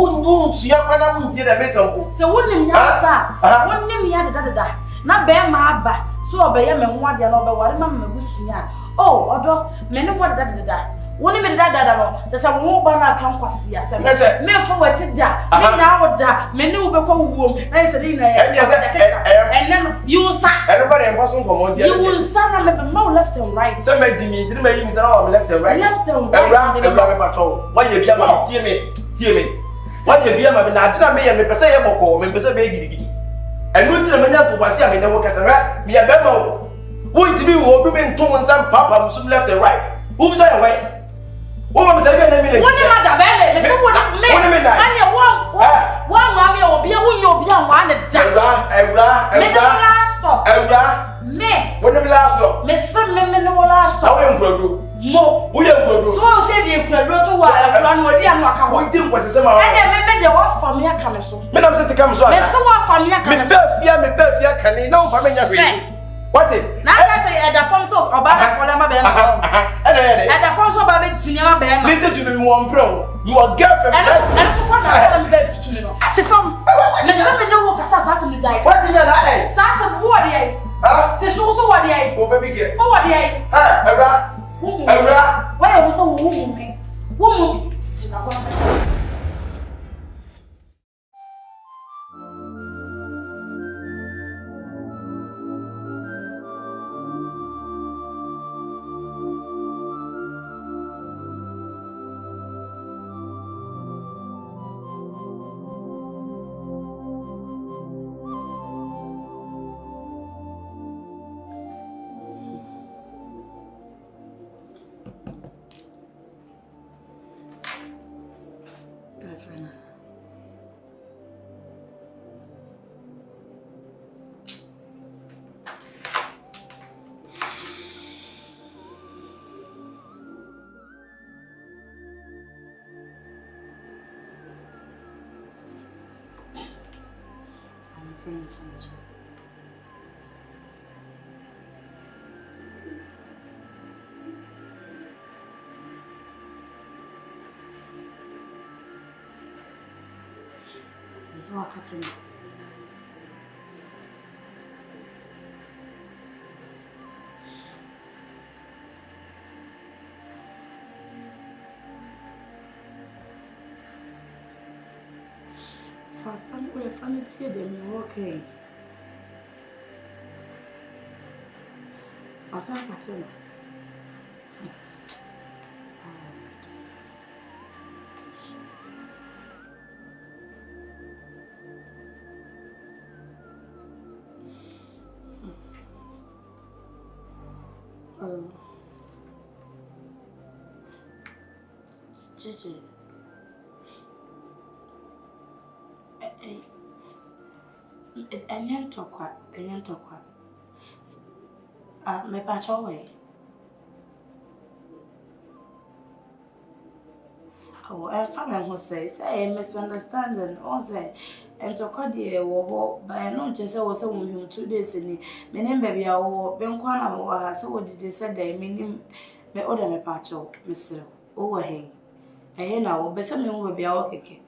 she did a makeup? So one name, one name, yada, not bear my back. So obey me, what you know about what mamma was singing. Oh, although many what that. One minute that there's a woman I can't pass. Yes, men for what it does. Now what that many will become womb. I said, and then you sat everybody wasn't from you will sound a more left and right. Some made me didn't make left and right. Left and right. Patrol. Why you be a man? Tear me. Why you be a man? I didn't make a person or members of Beggy. And went to the man to pass him in the work as a rat. Be a bemo. Wouldn't be woman, 2 and some papa some left and right. Who's that way? What was I going to mean? One mammy will be a woman, you'll be a one that last stop. Me, when the last stop, Miss Some men no last stop. I will do more. We are so said you could go to what I run with you. What did was some of the off from your camera. Madam said to come so. Let's so from your camera. Can you know from your what it? Now I say at the form so about for them at the form so about cinema band. Listen to me, one pro. Your girlfriend and so what I'm baby to me. I say from let me know what assassin the die. What did you like? Assassin, what day? Say so what day? Oh, baby, get what day? Why was a woman? Woman. So I cut him. Funny tear them okay. I said I cut him. Gigi. Enyan tokwa. Me pacho we. Oh, I found who says, misunderstanding, or say, and to call the war, but I know just I was with him 2 days in me name baby, I will be one so what did they say they mean me order me pacho, Mr. Over hey. I know, but some will be our kick.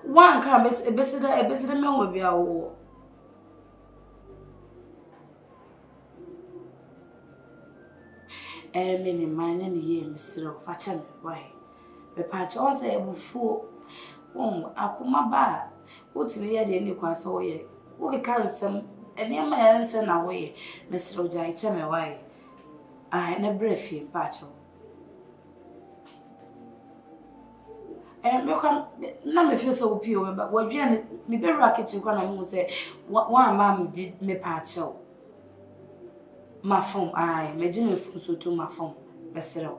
One come a visitor man will be our war. mini man and ye, Mr. Fatchan, why? The patch also able for Akuma ba. What's me at any class or ye? Who can some and near my answer away, Mr. Ojai Chame, why? I had a brief in patcho. And you can not me feel so pure, but what you me be rocket you can say, one mammy did me patcho. My phone, I imagine if so to my phone, Mr.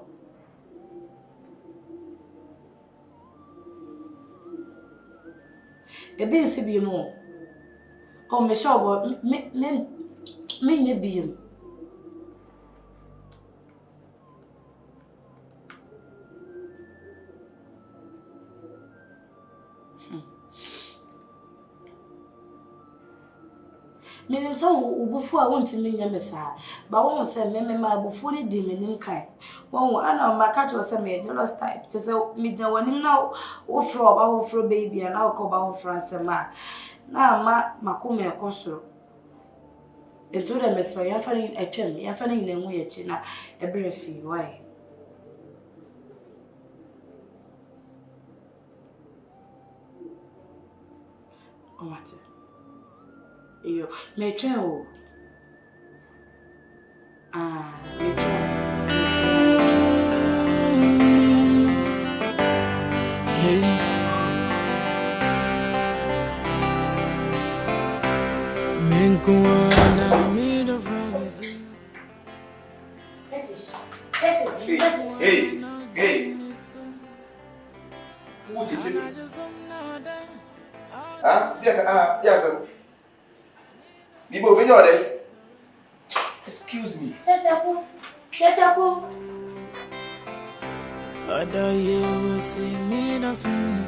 A bit be more. Oh, me sure what me be. Meaning so before I want to mean your messa, but one was a member before the demon kind. One, I know my cat was a jealous type, just me the one now, or for baby, and I'll call about France and ma. Now, ma come a cosro. And so the mess, I am finding a chim, I am finding a way china, a brief why. Oh, matter. You may tell. Hey. What is it? Yes, sir. Excuse me. Chachaku. Other you see me no soon.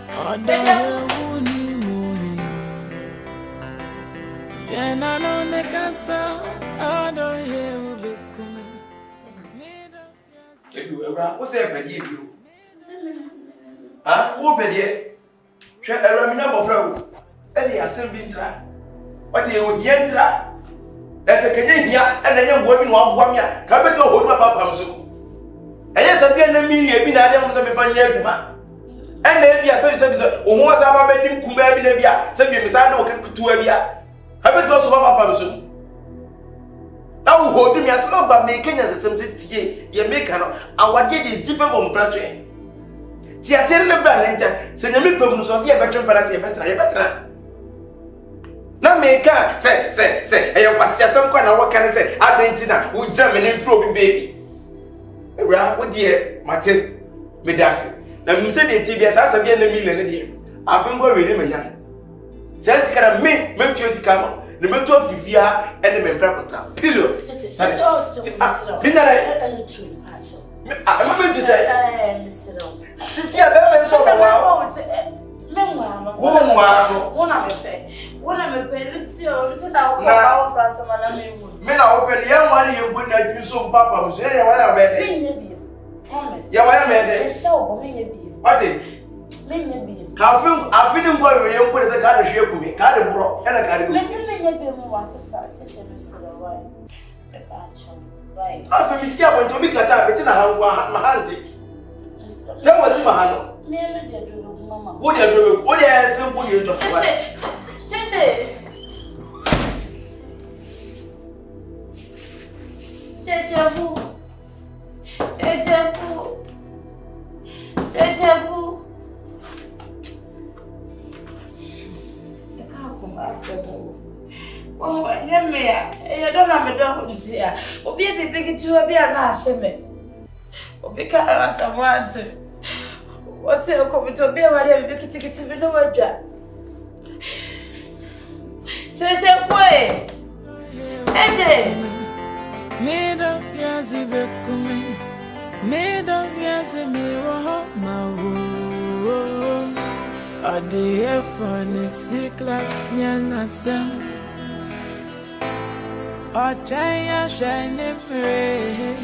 Other you ni money. Jena no ne casa. Other you be coming. What's happening you? Who paid it? Shut a ramina of any assembly tra. What you would yentra? That's a Canadian and then young woman walk one ya. Come back to hold my papa. And yes, I've been a million been at them some fun year. And maybe I said, who was our wedding Kumba Binabia, said you beside to Abia. Have it lost of our papa. Now, hold me as well by making as a same ye make our jade is different from Bratry. See, I said in the brand, send me problems of the veteran Parasia better. Now, make a say, I was some kind of what can I say? Argentina, who German and Froby baby. Well, dear, Martin, Medassi. Now, you said the TBS has again a million. I think we're really young. Says, can I make you come? The mentor of Vivia and the member pillow. I'm going to say, Sissy, I better so well. One of men are open young one, you would not use some papa who say, I am promise. Yeah, I made a show, what is I feel him going to put the card share with me, card broke, and I got to listen. What is that? I feel still going to be because I between my handy. Some was in my hand. What are you doing? What are you simple? You just Oh, I don't have a dog here. Or be a big to be an ashame. Or because I want to. What's it coming to be a big ticket to be no job? Cheche, boy. Cheche. MEDO, yes, if you come. MEDO, yes, if you are my a day for the sick like Yanasa. Or Chaya shine free.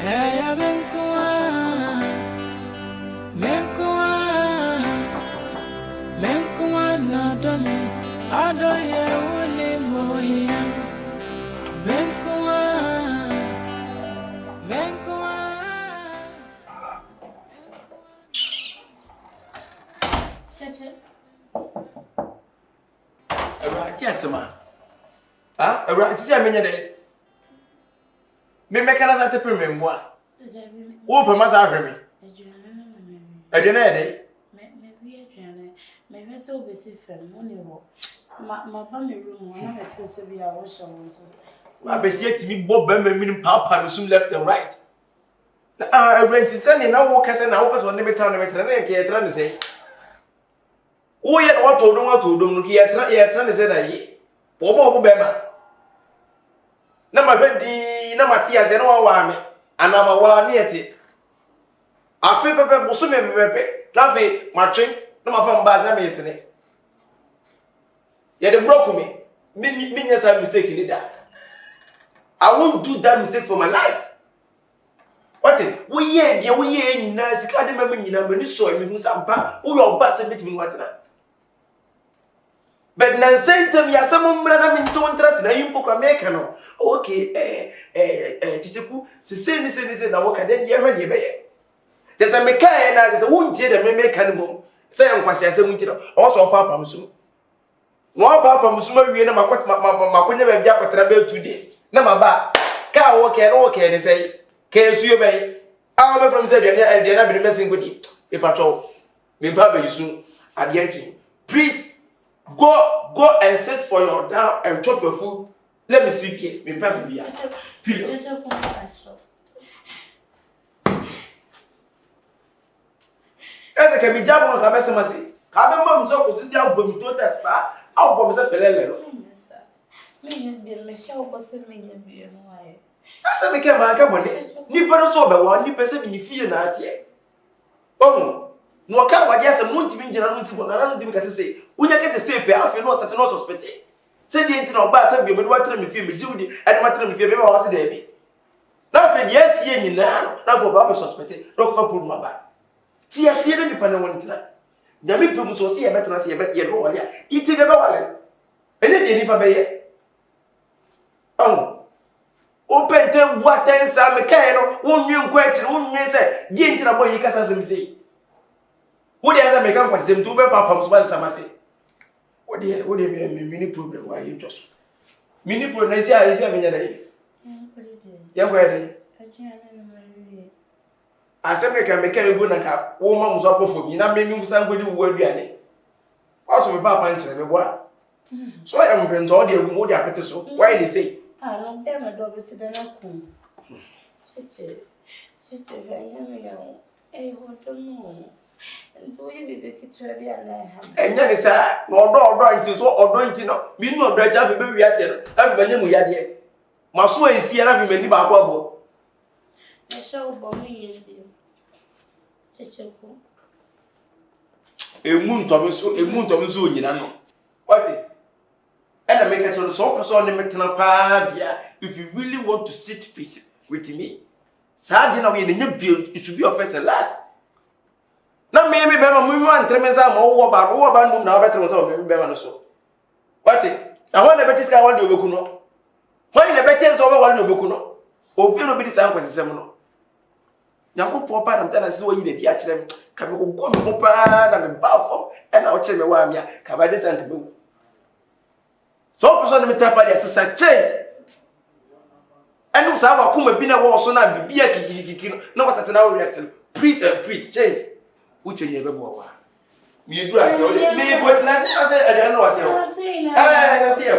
I haven't gone. Menkuma, not on me. I don't hear one more here. Right, yes, ma. Ah, right, see, I mean, me make another premium one. Open my army. I don't know. Maybe so busy for money. My family room, one of the places we are washing. I be see to me, Bob Benjamin Papa, who soon left and right. I rent it and now walk as an hour on the town and trying to say. Oh, yet what told them what to do, he had trying to say, Bobo Bema. Number 20, number tears and all army, and I'm a war near it. I feel Pepe Busumi Pepe, Lavi, marching, no more from bad Namason. Yet they broke me. Minions are mistaken in that. I won't do that mistake for my life. What is we ye in nice academy in a ministry in Sampa, who your bus and between what now? But now, same time, you are someone I'm in so interested in a American. Okay, Chichiku, say, now what can then you ready? There's a mechanic and I won't tell the mechanical. Say, I'm quite a also Papa Musu. No Papa Musu, we know my never jack with travel 2 days. No, my back. Car walk and they say, can't you obey? I'll from Zed and they're not messing with you. A patrol. Me Papa, you soon at the end. Please go and sit for your down and chop your food. Let me sleep here. Me pass me here. As I can be jabbing on the message. Come on, so to the album to test. I'll bomb the fellow. Me, Michelle was a million beer. As I became my company, Nipper sober 1% in the fear not yet. Oh, no, I can't guess a moon to be general because I say, when you get a stay, I feel not that no suspect. Send the internet bats and be watching me feel me, Judy, and my time if you ever was a day. Nothing, yes, seeing now, not for Baba suspected, not for put my back. See, I see any panel one tonight. The people must see a better as a better yellow, eating a wallet. And then they never pay. Oh, open them what else I'm a kind one young question, one say, get into the boy, you can say. What does I make up with them to be papa's once I say? What do you mean, mini problem? Why you just mini problem? I say, I say, young wedding. I said, I can make a good and have woman was up for me, not maybe somebody who will be any. Also, my papa answered me what. So I am going to order more than so. Why they say? I don't care my dog is in a cool. Chichi, I want to know. And so you be to be and then it's a no drawing to or doing to know. We know that you have a baby. I said, everybody we had here. My soul is here, and every many babo. I shall bomb me. A moon Thomas, you know. What? And I make a sort of person on the metal pad. If you really want to sit peace with me, Sergeant, in the new build, it should be your first and last. Now, maybe we want to tell more about now better than so. What? I want the better guy one do Bokuno. Why the better over one do Bokuno? Or will be the sound with the seminal. Now, Papa and Tennessee, you the catch them. Come go Papa and I'm powerful, and I'll tell me why I'm here. Come by this and to move. So, person, me tap by the change. And also, I come a dinner war so now be a kiki. No, what's that now reacting? Please change. Which you never more. Me do as you me what not I don't know what you. I see you.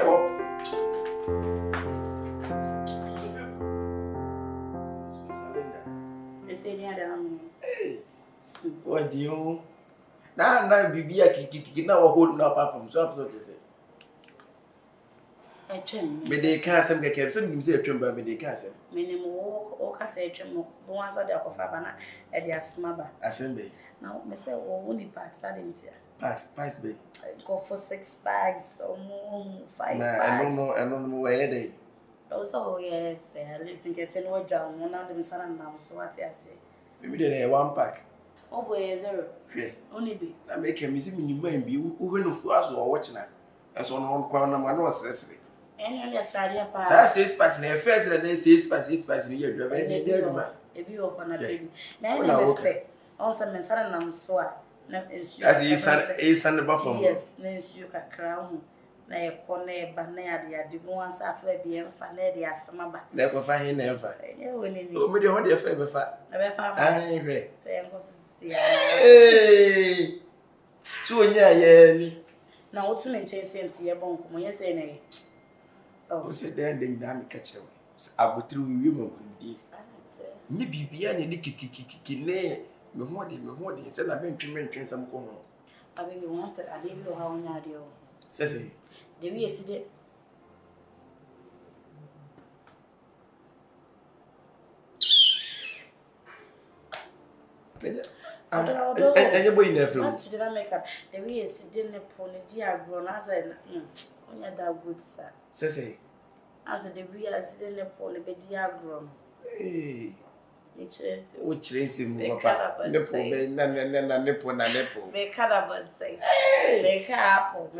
What do you? Now be a kiki now hold no papa so absolutely say. I trim. Me they can't some get some say trim but me they can't say. Minimum or can say trim once or the offer at the asmaba. Assembly. Now, Miss only bags, I didn't hear. Pass be. Go for 6 bags or more, 5 Nah, bags. I don't know where they. Also, yeah, at least in getting no down, one of them son and now, so what I say. Maybe they one pack. Oh, boy, 0. Only be. I make a missing you may be who will for us or watching that. And so on crown number no necessary. And on the Australia part. That's 6 packs in a first and then 6 packs in a year. Drive any day. If you open a baby. Now, also, my son and I'm so is an above. Yes, Nancy crown. Na ye kone ba na ya de mo ansa afa bi emfa na de asama Never find never. When Oh, me the hot ever fa. I read. Hey, so yeah, now what's in chasing to your bone? When you say, oh, said then the catch him. I go through women. Maybe be any kiki, nay, me more than said I've been treating some corner. I really wanted, I didn't know how near you. Says he. The way yesterday. And your boy never. What did I make up? The way yesterday, pony dear grown as I on your that good, sir. Says he. As the way I sit in the pony, be dear grown. Hey. Which is him, Papa. Nipple, nipple. They cut up and say, they apple.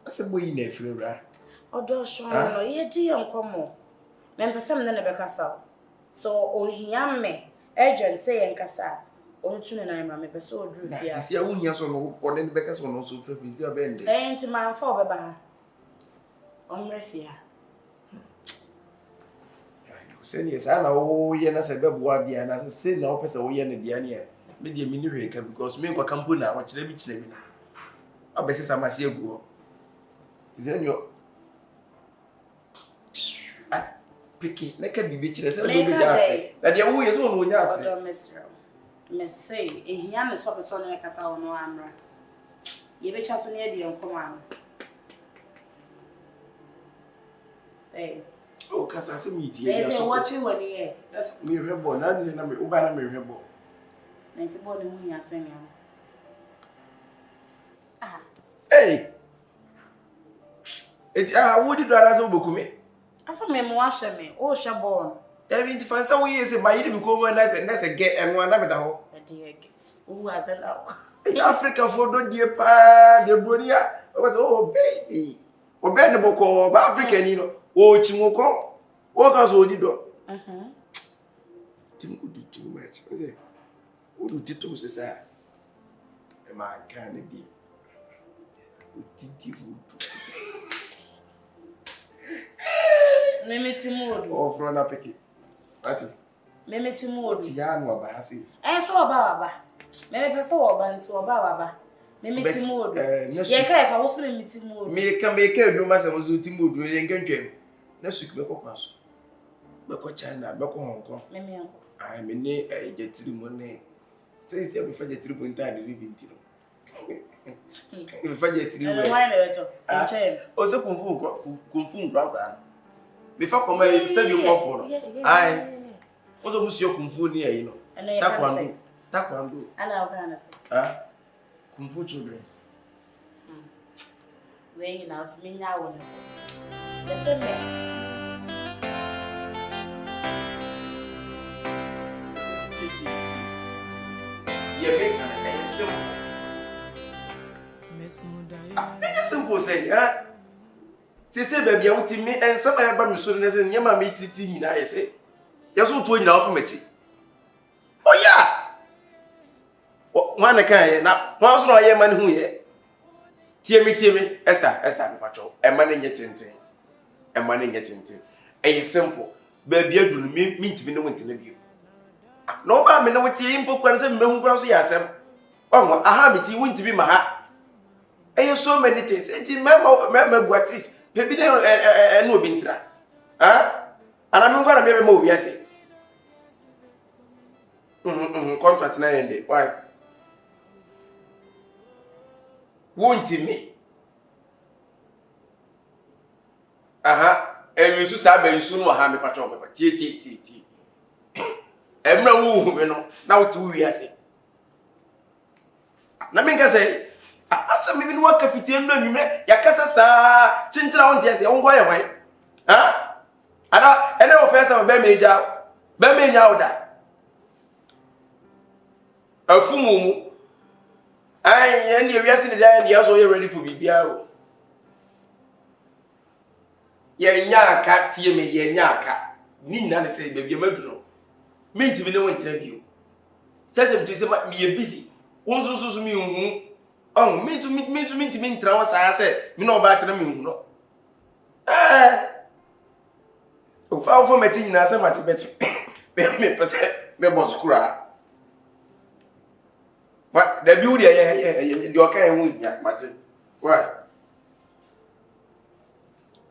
That's a boy nephew, right? Oh, don't show no, ye dear, come on. Member some then a castle. So, oh, he am me, agent say and cassa. On tune and I'm a so drew. See, I won't hear so or then Becca's on also for Visa Bend. Ain't my for Baba. On refia. Send yes, I know yen as a baby ward, and as a sin, no officer, we yen the ania. Maybe a mini rake because me what campuna, what you live in. I bet some I see a go. Then you picky, naked be bitches, that the away is all when you have Miss say, he am a sort of son like us all no amra. You be just near the young command. Hey. Oh, cause I see me. They say watching when you that's me rebel, not the number, Ubana me rebel. And it's about the moon you're saying. Ah, hey, it's what did I ask you? Me? I saw me wash me, oh, Shabon. I mean, to find some ways in my eating become that's a get and one of the whole. Who has a love? In Africa, for no dear pa, dear Bonia, was oh baby. Or Ben Boko, or African, you know. Oh, Chimoko, what else would you do? Tim would do too much. What do you do to say? Am I kind of dear? What did you do? Mimity mood. Oh, from a picket. Mimity mood. Tiano, I see. I saw Baba. Maybe so band to Baba. Mimity mood. Yes, I was mimity mood. Me can make a room as I was with mood with a game. Next week, Bako Bako China, Bako Hong Kong. I'm in a jet 3 money. Says you before the 3 point time living to. If I get 3 also confirm program. Before come I study more for. I also was your kung fu near, you know. Taekwondo. And I'll gonna Kung Fu children's. When you know, it's me now. Listen, You make it simple. Simple say, huh? Say, baby, I want to meet and some about me soon as a yama meet it. I say, you're so 20 now for me. Oh, yeah. One can now, once no I man who ye. Tear me, Esther, patrol, a man in getting thing. A man in getting thing. A simple, baby, I do mean to be no one to live you. No, I know what you input when some moon grows yasem. Oh, a habit you wouldn't be my hat. And you so many things. It remember what is, baby, no bintra. Huh? And I'm going to maybe move, yes. Contract 9 days. Why? Won't me? And you should have been soon or have a patrol. T. Emma woo, you know, now 2 years. Naminka say, I saw me in work if you know you met Yakasa, Chinchilla on Jessie, on why away. Huh? I know first of a baby out. Baby out that. A fumu. I and you're yesterday, and you're also ready for me. Ye nya cat, me ye nya cat. Nina say, baby, you Minti me no interview. Says him to say me busy. One so me oh, me to travel I said, me no back to me no. O fa for me tin na say mate beti. Me pese me boss kura. But the beauty the okay hu nya mate. Why?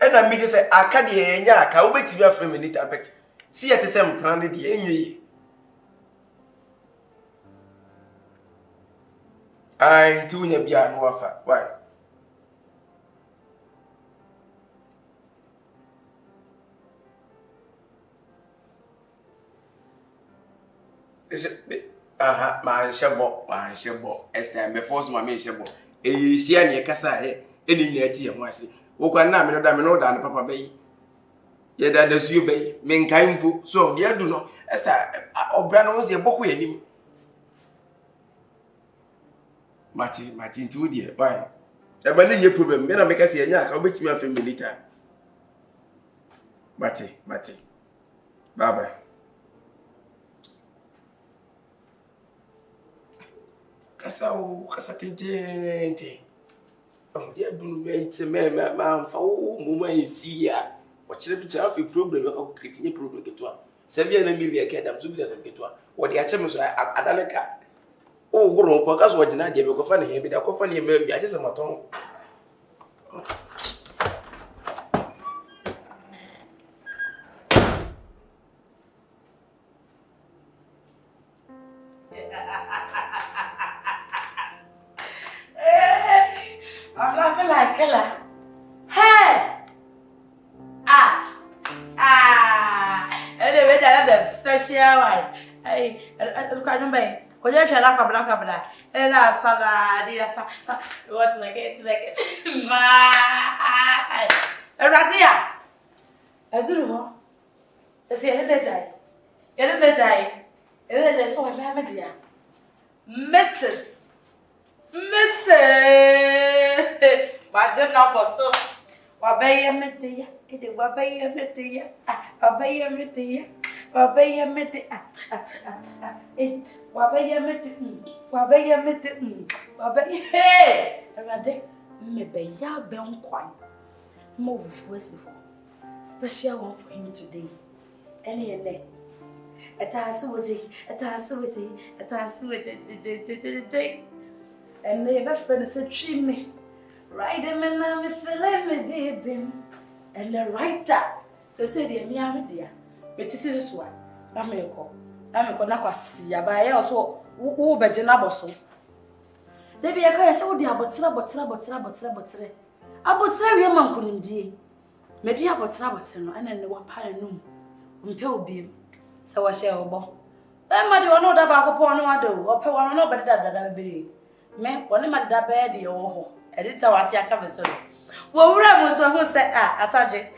And I me say aka de nya aka wo beti bia frame me later bet. See at say me plan de enye. I do nya bia no afa. Why? Man shebo. Esther me force my me shebo. E sia ne kasa eni na ati ho ase. Wo kwa na me no da na papa bayi. Ye da suyo bayi. Me nkai mpo so de adu no. Esther obra no wo se boko yanim. Mati ntu die. Why? E ba ne nye problem. Me na me kasa ye nya aka obetimi afem later. Mati. Bye bye. Kasa tente. Oh, dear, do me, man, for woman see ya. What should be a problem of creating a problem to one. 7 million cadam, so as a bit one. What the achievements are at Adalaka. Oh, grown podcast, what did I do? Go find him, but I go find him, I just am at home. I'm laughing like killer. Hey! Anyway, that's the special one. Hey, look at me. Could you tell us Ella salad, yes. What to make it? Radia. I do know. Just say, Energy. So I'm dear. Mrs. Wajem na boso. Wabeye media. Ide wabeye media. Wabeye media. Wabeye media. Wabeye media. Wabeye media. Wabeye. Hey! Erade me be ya be nkwan. Mo fuesifo. Special one for him today. Ene. Etasuwe. And they have friends that treat me. Right, and me feel me deep. And the writer says, me am dear. But this is why. I'm a go see ya by also who be Janaboso. They be a guy so dear, but we man couldn't dear. Media botsina, and then the one paranum. Until beam. So I shall bo. Then my do that back upon one do, or pay one no better than be. Me, one my da bed, yo. Editor, what ya cover so. Well, Ramos who said, Ataje,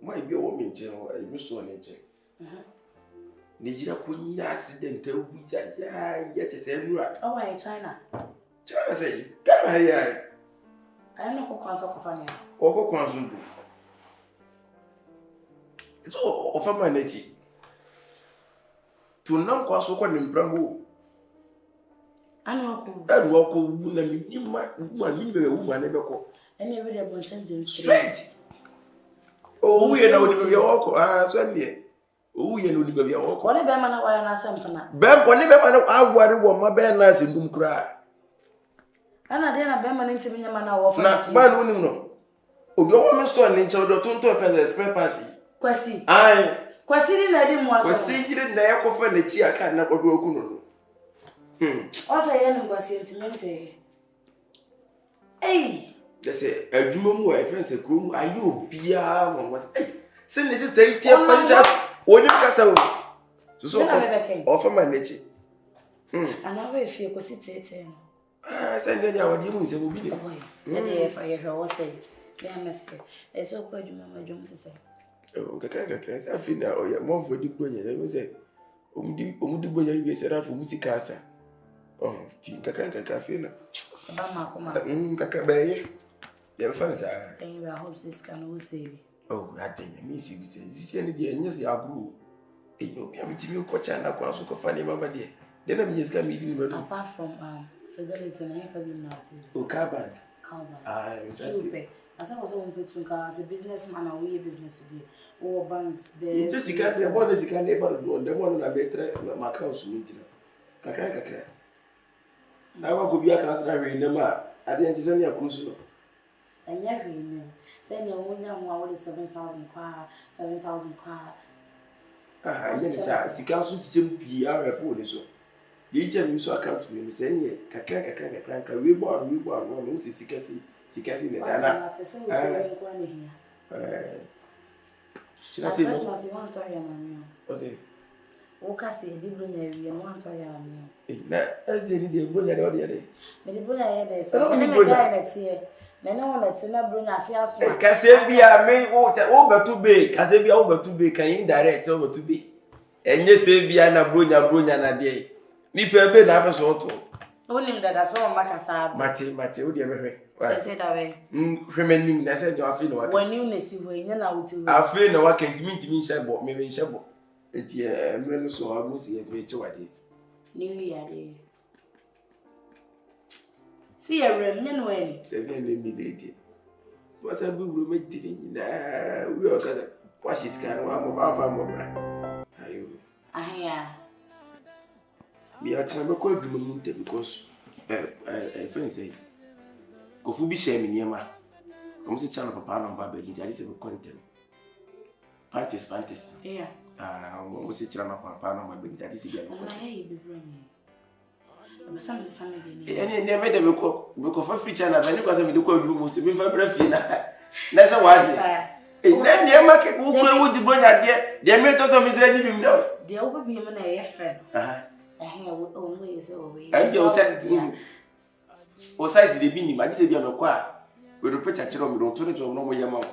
might be a woman, General, I used to an agent. Nigeria couldn't accident, which I yet is right. Oh, I China. China say, come here. I don't know who calls Okafania. Or who calls you. It's all of a manage. To non cause one in Brambo. I know who. And walk a woman, you might woman never call. And every day was sent him straight. Oh, we know your Sunday. Oh, you know your walk. What about man? Why not something? Bam, whenever I worry what my band nice in Doom cry. And I didn't have man into me, man. Not man, wouldn't know. Oh, your woman store in the Tonto for the spare passy. Quasi. I Quasi, I didn't want to say you didn't echo for the chia can not go. Also, I am going to hey. They say, a Jumbo, my friends, a groom, are you beyond was a send this is the 80th when you castle. So, offer my nature. And now if you go sit Send any our demons will be there. If I was say, it's so good, my jump to say. Oh, I feel now, or you're more for the boy, I will say. Umudi boy, you said for Musicasa. Oh, Tinka Crafina. Kakabay. Your friends are. And I hope this can all save. Oh, that thing, miss you, this any day, and yes, you are good. You know, I'm a coach and I was so funny, Mamma dear. Then I'm just coming apart from fidelity and I have been now. Oh, Caban. I as I was on Petrunka as a businessman, a wee business day, or banks, just you can't be a bonus, you can't never do the one I better my house meeting. Kakaka. Now I could be a country in the map. I didn't just any cruise. And never knew. Send your own young one 7,000 car, 7,000 car. Yes, I can't switch PR for so. You tell me so account to me, saying, Kakaka, we bought, one who's a Sikasi. Sikasi, the Dana. Christmas, you want to hear my what's it? Okasi, did bring a one to hear me. As they did the brother the other day. But the brother had this. I don't know that's here. Men no one to not bring a fiasco. Casabia may over too big, Casabia over too big, can indirect over to be. And yes, Biana Brunya Nadia. Nipper Ben happens auto. Only that I saw Macasa. Mate, would you ever? I said away. Remaining, I said, I feel what when you see when out to. I feel no one can to me, Shabot, maybe Shabot. It's yeah, so I must see as we to it. New Year. See a remnant when 7 million. What's a good roommate did we all got a wash his car one of our mobile. We are trying to call you because a friend say, go for be shaming your man. Come see channel papa number, but he is a content. Panties. Yeah. Almost a channel papa number, but that is again. And never the book of a free channel, and you got me to call you to be for breathina. That's a word. Then the market will go with the boy at the method of his enemy. No, there will be a friend. Always away. And you said, or size the beanie, I said, you're no quiet. We repeat a children, we don't turn it to no more your mouth.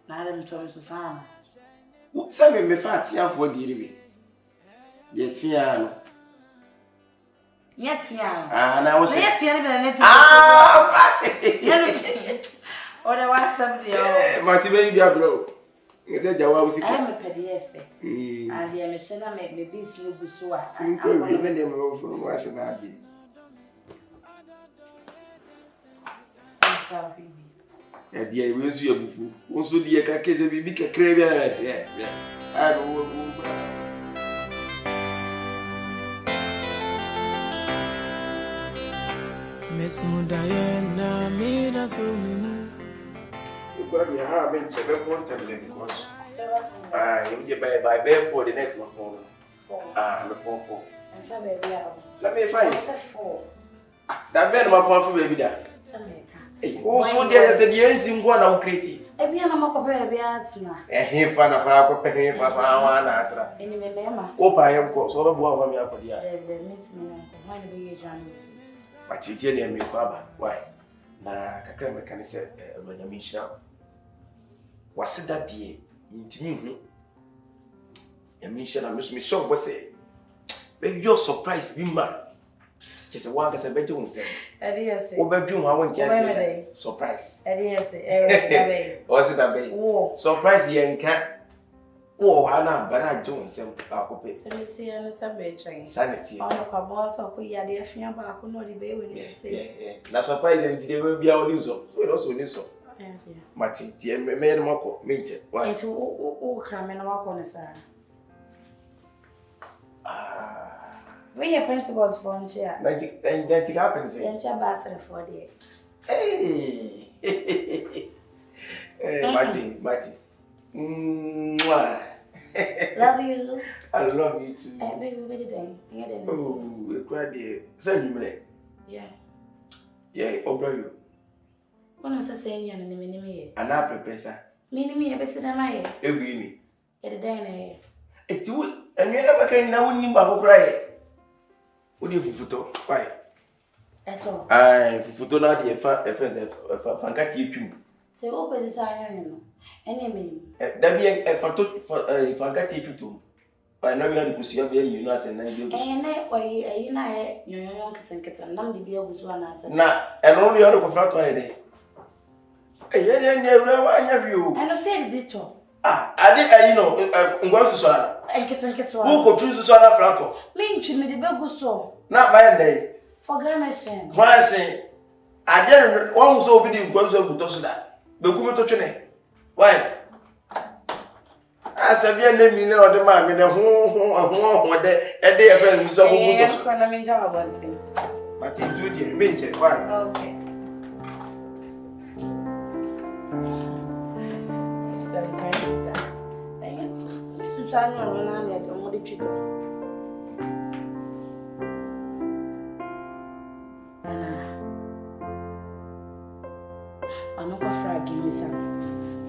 Madam Thomas was on. Some may fat here for the enemy. Yet, Tiano. Yes, yeah. And I was yet, or there was somebody. Marty, baby, I broke. You said, I was a PDF. And the machine made me be sleep so I could even them from Washington. I'm sorry. And dear, we'll see you before. Also, dear, I can't be a craving. Yeah. I don't know. Miss Diana made us so many. You haven't ever wanted because you get by bear for the next one. The phone for. Let me find that bed my phone for baby. That also, there is a dancing one out creative. A be an amako baby at now. A him fan of our paying for our any member. Oh, I am course all about me up here. They meet me when be a January. But it's here near me, Baba. Why? Na Kakra can say, Benjamin Shaw. Was it that day? Into me, and Michelle and Miss Michelle was say, baby, you're surprised, be mad. Just a one as a bedroom said. Oh, bedroom, I want to surprise. Was it that way? Oh, surprise, young cat. Oh, Anna, but I don't say, I'll pay. Sanity. Also, we are the fear back on the baby. That's surprising, they will be our news. So it also news. Martin, dear, made a mock major. Why? It's all cramming a walk on the side. We are Pentecost for chair. That happens. And your basket for the hey, Martin. Love you. I love you too. Baby, oh, a crowd there. Send you me. Yeah, over you. One was saying you and me. An apple presser. Meaning me, I said, am I? A weenie. At a diner. It would, and you never can now, wouldn't you cry? Would you photo? Why? Eto. Ai, fufuto na de fankati etwum. Se o pese sa anya no. Ene me. Da bi fankati etwutum. Ba na wi kusia be ni no asen na bi. Na oyi na nyonyon keten nam de bi agusu ana asa. Na eno no yoro ko frato ayede. Ye ne ne ewura wa anya bi o. Eno se di to. Ade ayi no ngwa susu ana. Keten Wo ko tun susu ana frato. Me ntwi me de beguso. Na ma ndai. For Ghana shen. Wansi ade won so obi di ngwa so aguto so da. Beku me to twene. Why? Asabia na mi ne ode ma me ne ho de ede e fa mi so aguto so. Ko na me nja abante. Mati ntu di me nche. Why? Okay. Susano na le do mo di chito. Ano ko fragi mi sa.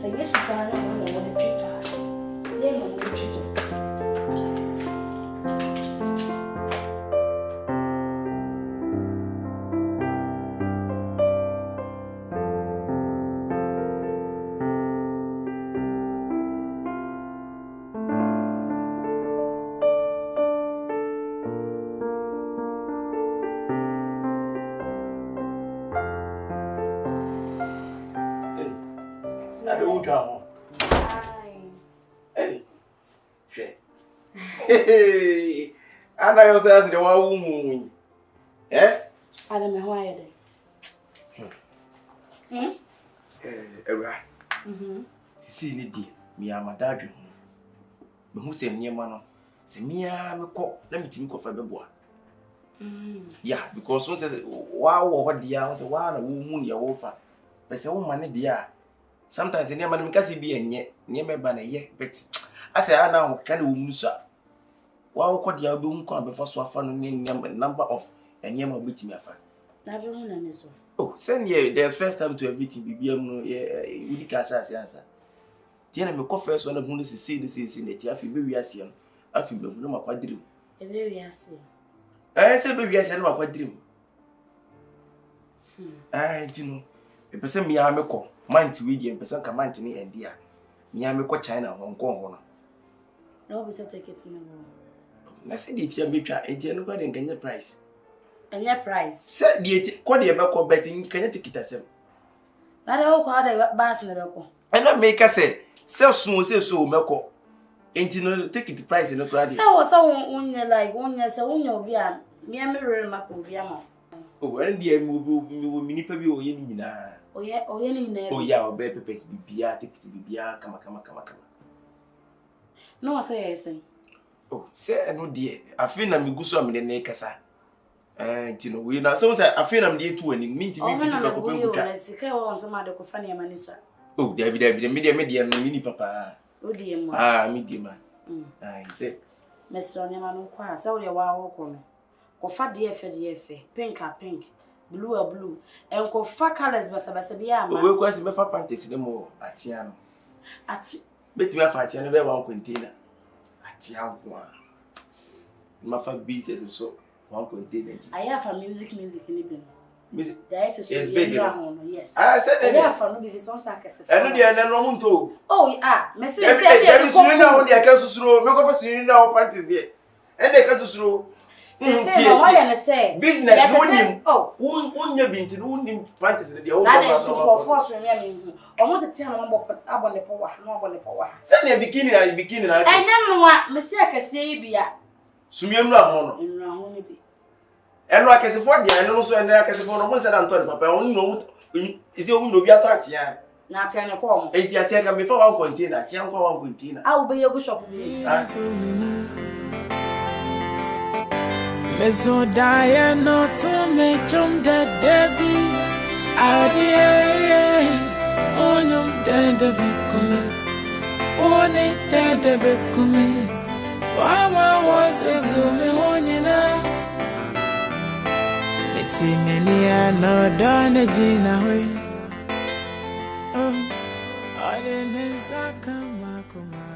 Sa yesu susano na mo di chito. Ye mo di chito. Ana yo say as the wa wumu. Ada me ho ayede. Ewa. Si ni di mi amadadwe ho. Me hu se niema no. Se mia me ko na mitimi ko fa beboa. Yeah, because one says wa wo dia, one say wa na wo hu ne wo fa. Be se wo mane dia. Sometimes niema no mikasi bi enye, niema ba na ye, but ase ana ho ka na wo mu so. Wa wo ko dia be hu ko abefa so afa no ne number of niema obetimi afa. Na be hu na ne so. Oh, send here there's first time to everything BBM no we di cash as answer. Tiena me ko first one hu ne se ne ti afi be wi ase no. Afi be hu no makwadiri. E be wi ase. Se be wi ase no makwadiri. Ntino. E pese mi ya me ko. Manti we di pese ka manti ni endia. Mi ya me ko China Hong Kong ho no. No be set ticket na mo. Na se di ti ambetwa entia no kwa de nkanye price. Anya price. Se di ti ko de be ko bet nkanye ticket asem. Na de o ko ada bus na be ko. Ena me ka se so me ko. Ntino ticket price no kwa de. So unye like unye obi a me merere map obi ama. Oh, and the mini pabi o ye ni na. Oye ni na. Oh yeah, o be pepes bibia ticket bibia kama. No say yes. Oh, say no die. Afi na miguso amene ne kasa. Ntino we na so say afi na mde tu ani minti mi fiti ba ko penkuta. Na sika wo onse ma de ko fa ne ma ni so. Oh, David me no mini papa. O die mo. Me die ma. Say. Mesro ne ma no kwa say wo de wa wo ko no. Ko fa de efe pink a pink blue a blue en ko fa colors basa bia ama we kwasi me fa panties ne mo atia no ati betimi afa atia no be one container atia nko a ma fa business so one container aya fa music ni bi music there is so big yes said aya fa no bi so sa kese eno de ene no munto me say e bi sunu na ho de aka susuro me ko fa sunu na ho panties de ene ka susuro say no why you say business wonim wonya binti wonim fantasy de o na so force me me omo tete ha mo abone po wa say na bikini na enya no a me say akase bia sumiem no ho no bi eno akase fo de eno so eno akase fo no mo say na ntode papa oni no isi o no bi ato atia na atia ne ko mo enti atia ka me fa one container atia nko one container a wo be yego shop bi Meso die no to me chum de debi adie onyum de vikumi one de vikumi wama was a gumi onyina eti menia no done jina we ade nezaka makuma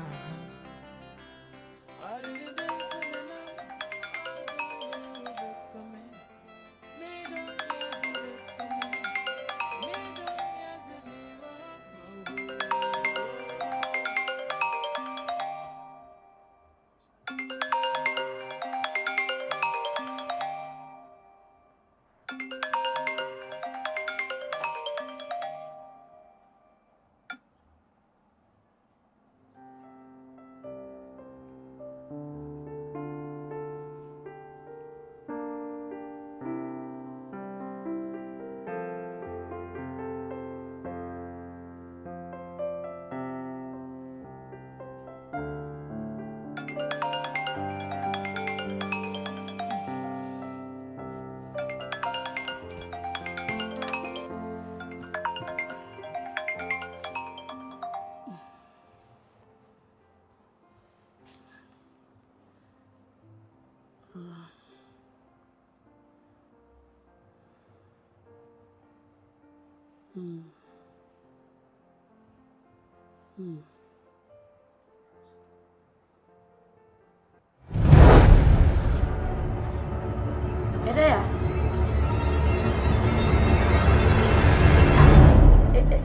Edea.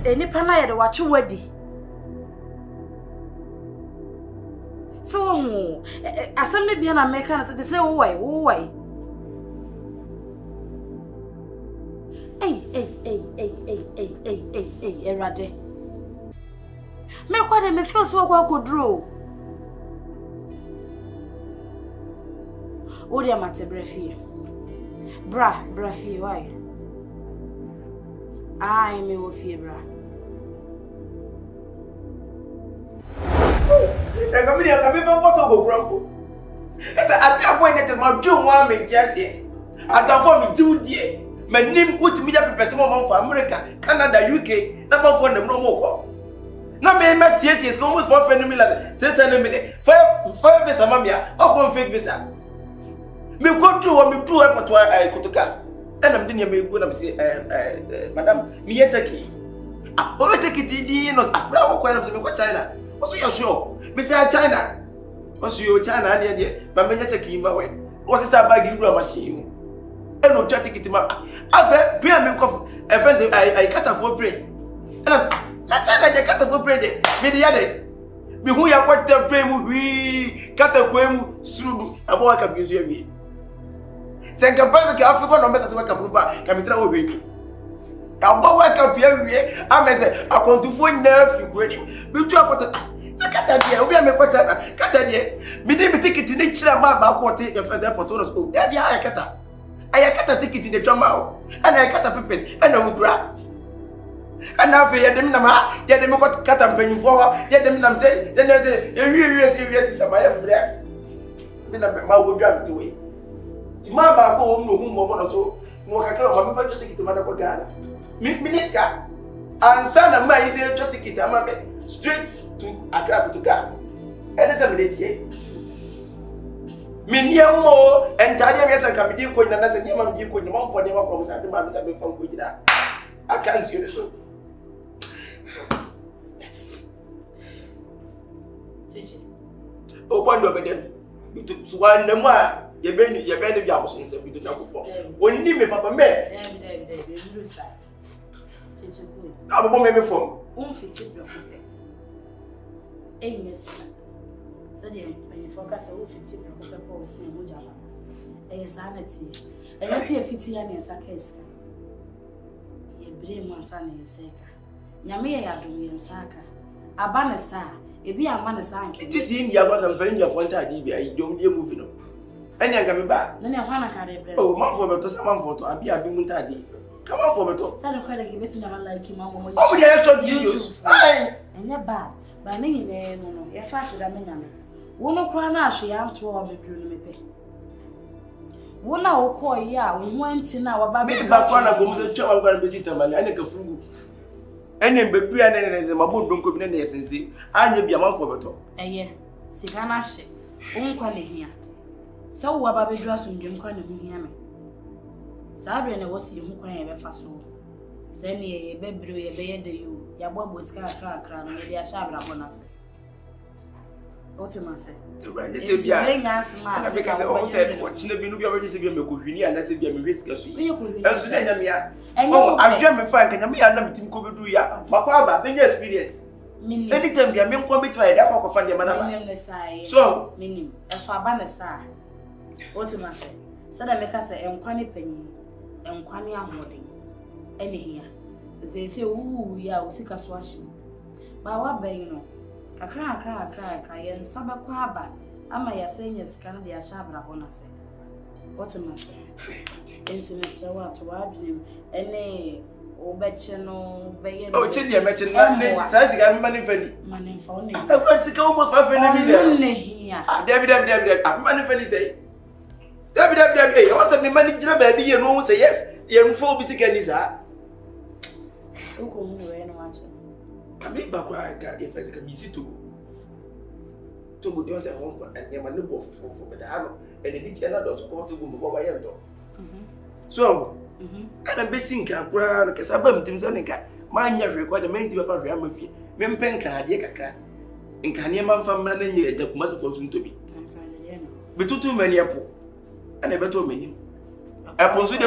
Any pana de watch wedi. So, assembly be an American, they say, oh, why? Hey, Erade. Me what me feel so I could draw. Oh, dear, Mate Brefi. Brefi, why? I may will fear, bra. I come from photo grumble. As at that point, that my June one made just here. I don't form me June dear. My name put me up in for America, Canada, UK, number for them no more. No man, my theatre is almost 4 million, 600 million, 5 visa, mamma, or 1 fake visa. Me go to what me do up I could come. And I'm doing me good, I'm saying, Madam, me take it. I take it in, not a brown coin of China. What's your show? Mr. China. What's your China? But me take him away. What's this about you machine? And no chatting it up. I've been a friend, I cut off for brain. And I'm China, they cut off for brain. Me the other. Me who are quite the brain, we cut a quem, through a boy can use me. Sen kapasa ke Africa no meta to waka pruba ka mitra wo baby abo waka pia wie ameze akontufo nyina fi gwani bi tu apota kata dia obi ame kwata na kata dia mi di mi ticket ni kira ma ba ko te e fa da photo so da dia ayakata ticket ni twama o ana ayakata papers ana wugura ana fe ye dem na ma ye dem ko kata mpanyifo ho ye dem na mse ye ne ye wie sama ye mbre mi na ma wo dwa mtiwe ma ba ko no hu mo bono so mo ka kala ma fa ticket ma da ko gana minister ansa na ma ise ticket ama me straight to Accra to Ghana and some lady me niam mo entare me san ka me di ko na se niam me di ko ni mo fo ni ma ko sa de ma me sa be fo ko jira aka nsi yo so Chichi o kwando be dem bitu suwa na mu a ye be ni bi aboso nse bitu cha ko woni me papa me David you say Chichi ko abo me fo fiti bro ko yes so dey when you focus on fiti bro ko ko si mo jama sanity si fiti ya ne saka iska ye bre mo asa ne seka nyame ye adom ye saka aba ne sa ebi ama ne sa anke it is India what am very your front adi bi ayi dom dey movie no eni anga me ba na ne hwana ka re bre oh man for beto sa man for to abi mu ntadi come on for beto sa ne kwere ke beti na like ma mo oh we dey short videos ai enya bad ba ne nyine no ye fast da me nyame wo no kwa na ahwe ya nto o bedru no mepe wo na wo ko ya wo ho anti na wa ba me ba kwa na go mo chewa kwa na besita mali ane ka fugu ene mbepu ya ne mabo donko bi ne yesense anya bia man for beto eye sika na hye wo nkwa ne hia sa wo ba bedru asomdwem kwa ne ho hia me sa bre na wo si ho kwa ya be fa so sene ye bebro ye be ye de yo ya bobo ska kra no ye ya sha bra bonase otimase right ese bia na be ka se o se o chine bi no bia be se bia me ko hwini ana se bia me risk so yi enso na nyame ya oh adwa me fa kan nyame ya na mitim ko bedu ya makwa ba be experience anytime bia me nko be try ya kwa fa ndema na ba so minim eso aba na sa otimase sada me ka se enkwane panyi enkwane ahoden ene hia ze ya usika so ahye ba wa ban no kakra yen saba kwa aba ama ya senye scan de ya shabra bonase otimase intimacy wa to wadwem ene obeche no beye no chidi e meche na ne sai sika me mani fani mani fa one e kwa sika almost 5 million ne hia David mani fani say David eh o se me mani gira ba bi ye no say yes ye mfo bi sika ni sa uko mu we no wacho kami ba kwa ka e fa sika mi situ to go dey on kwa and ye mani bo fo but ano and the detail na do so to go bo ba ye ndo so ana be sinka kura no kesa ba mtim so nka man ya record the main thing for am fi me mpen kan ade kakra nkane man fa mra na nye eja kuma so fo sun tobi betutu mani epo ana beto mani epo so de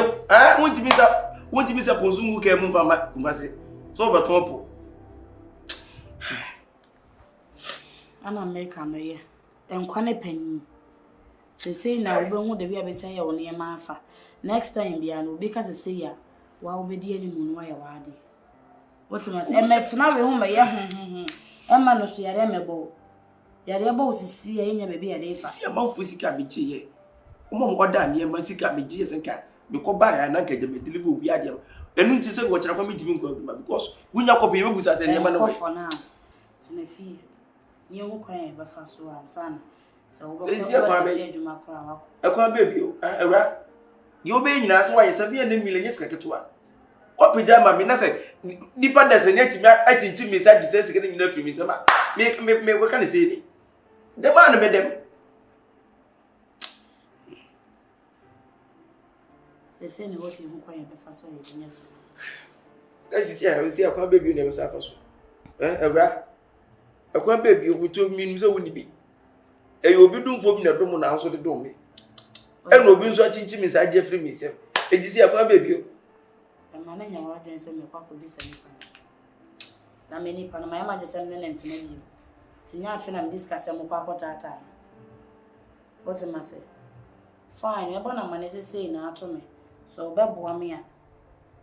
wonti mi sa ponzu ngu ke mu fa ma kuma se so beto po ana make no ye enkwane panyi sese na obehu de bia be say ye won ye ma afa next time bia no obi ka sese ya wa obedi ani mu no ya wa ade what must emetna we hu ma ye Emma no so yare mebo. Yare ba osisi ya nya bebe yare fa. Si ma fu sika me ye. Omo mo da ne ma sika me ye senka. Me ko ba ya na ka je me deliver obi ade. Enu nti se go kira kwa me timi nko because wunya kopi we busa se ne ma no we. Tina fi. Nye hu kwan e ba fa so ansana. Se wo ba ko se adwuma kra wa. Ekwan baby o. Ewra. Yo be nyina se wa ye 7 na mile nye sika ketewa. Pajama me na say nipa da se nyati me atinchi me sa dise sike nyina firi me se ma me we kan say ni dem an me dem se ne hosi hu kwan be fa so ye nyese that's it. I see akwan baby na me sa fa so ewra akwan baby o to mi so woni bi e obi dumfo bi na dum na so de dum me e no obi nso atinchi me sa je firi me se e disi akwan baby o mana nya wa dwen se me kwa ko bisa ni pa na me ni pa na ma de se ne ntina ni tinya afi na me discuss am kwa ko tata what am I say fine e bona mane se sei na ato me so be boa me a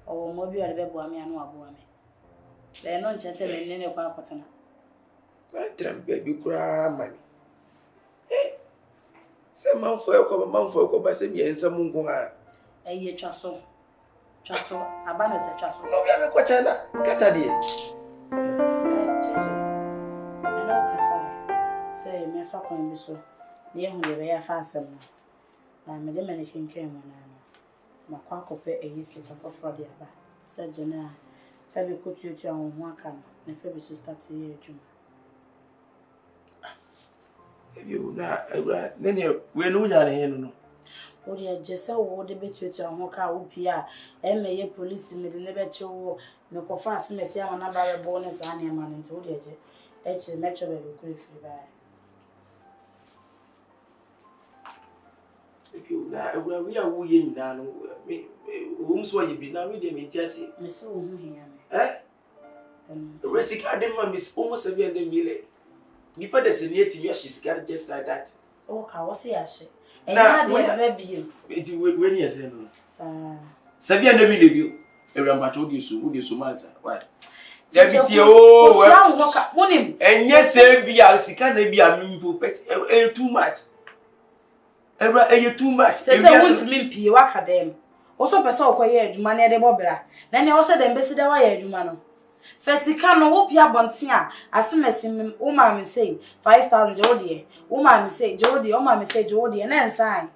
o mo bi o be boa me a no aboa me le no nche se me ne kwa ko tana ba tram baby kura mani se manfo e ko ba se bi ensam nko ha eye Chaso, abana se chaso. No bia me kwa chana, kata die. Cheche. Eno kasa. Say me fa kwan bi so. Ne hu de be ya fa asem no. Na me de me kenken mo na no. Ma kwa kope eyisi fa foforo de aba. Se jena fa be kotuotu an ho aka no. Na fa be so start ye adwuma. Ebi na ewra, ne we no nya ne no. Odi ajese wo de betuotu an ho ka wo pia emeye police me de ne be chewo me ko fa ase mesi ama na ba be bonus an e ma no nti odi aje eche metro be ko free ba Ebi na ewra we a wo ye nyina no me wo so ye bi na we de me tiase me se wo hu hia me we sika de ma miss almost 700 million nipa de se ne atimi a sika just like that o ka wo se ashe na de be bi enti we ni ese no sa 700 million bi ewra mbacho di so mansa why Jabiti o wonim enye se bia sika na bia mimpo pet too much ewra too much se wont me mpie waka dem wo so pese okoye adwuma na de bobra na ne wo se dem besi de wa ye adwuma no fesika no wo pia bonten a asemesim wo ma me say 5000 jodi wo ma me say jodi wo ma me say jodi na ensan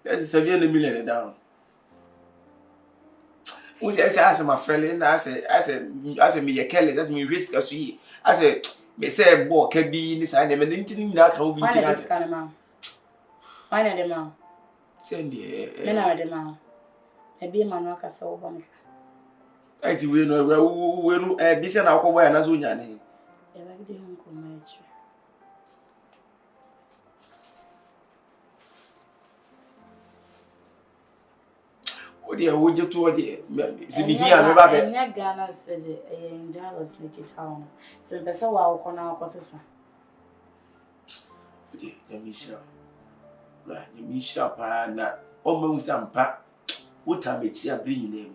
that's 7 million down we say as my friend na as me ye Kelly that me risk as you as me say bo ka bi ni sa na me ntini na ka obi ntini as why na dem ma send e me na dem ma e bi ma no aka sa wo ba me ati we no bi se na akwọ ya na so nya ne e ba gide hu ko ma echi odi e wo je to odi se bi hia me ba be nya Ghana sede e Njalo Snake Town se be se wa wo na akosesa odi ya misha pa na o ma usampa uta mechi abri nyinem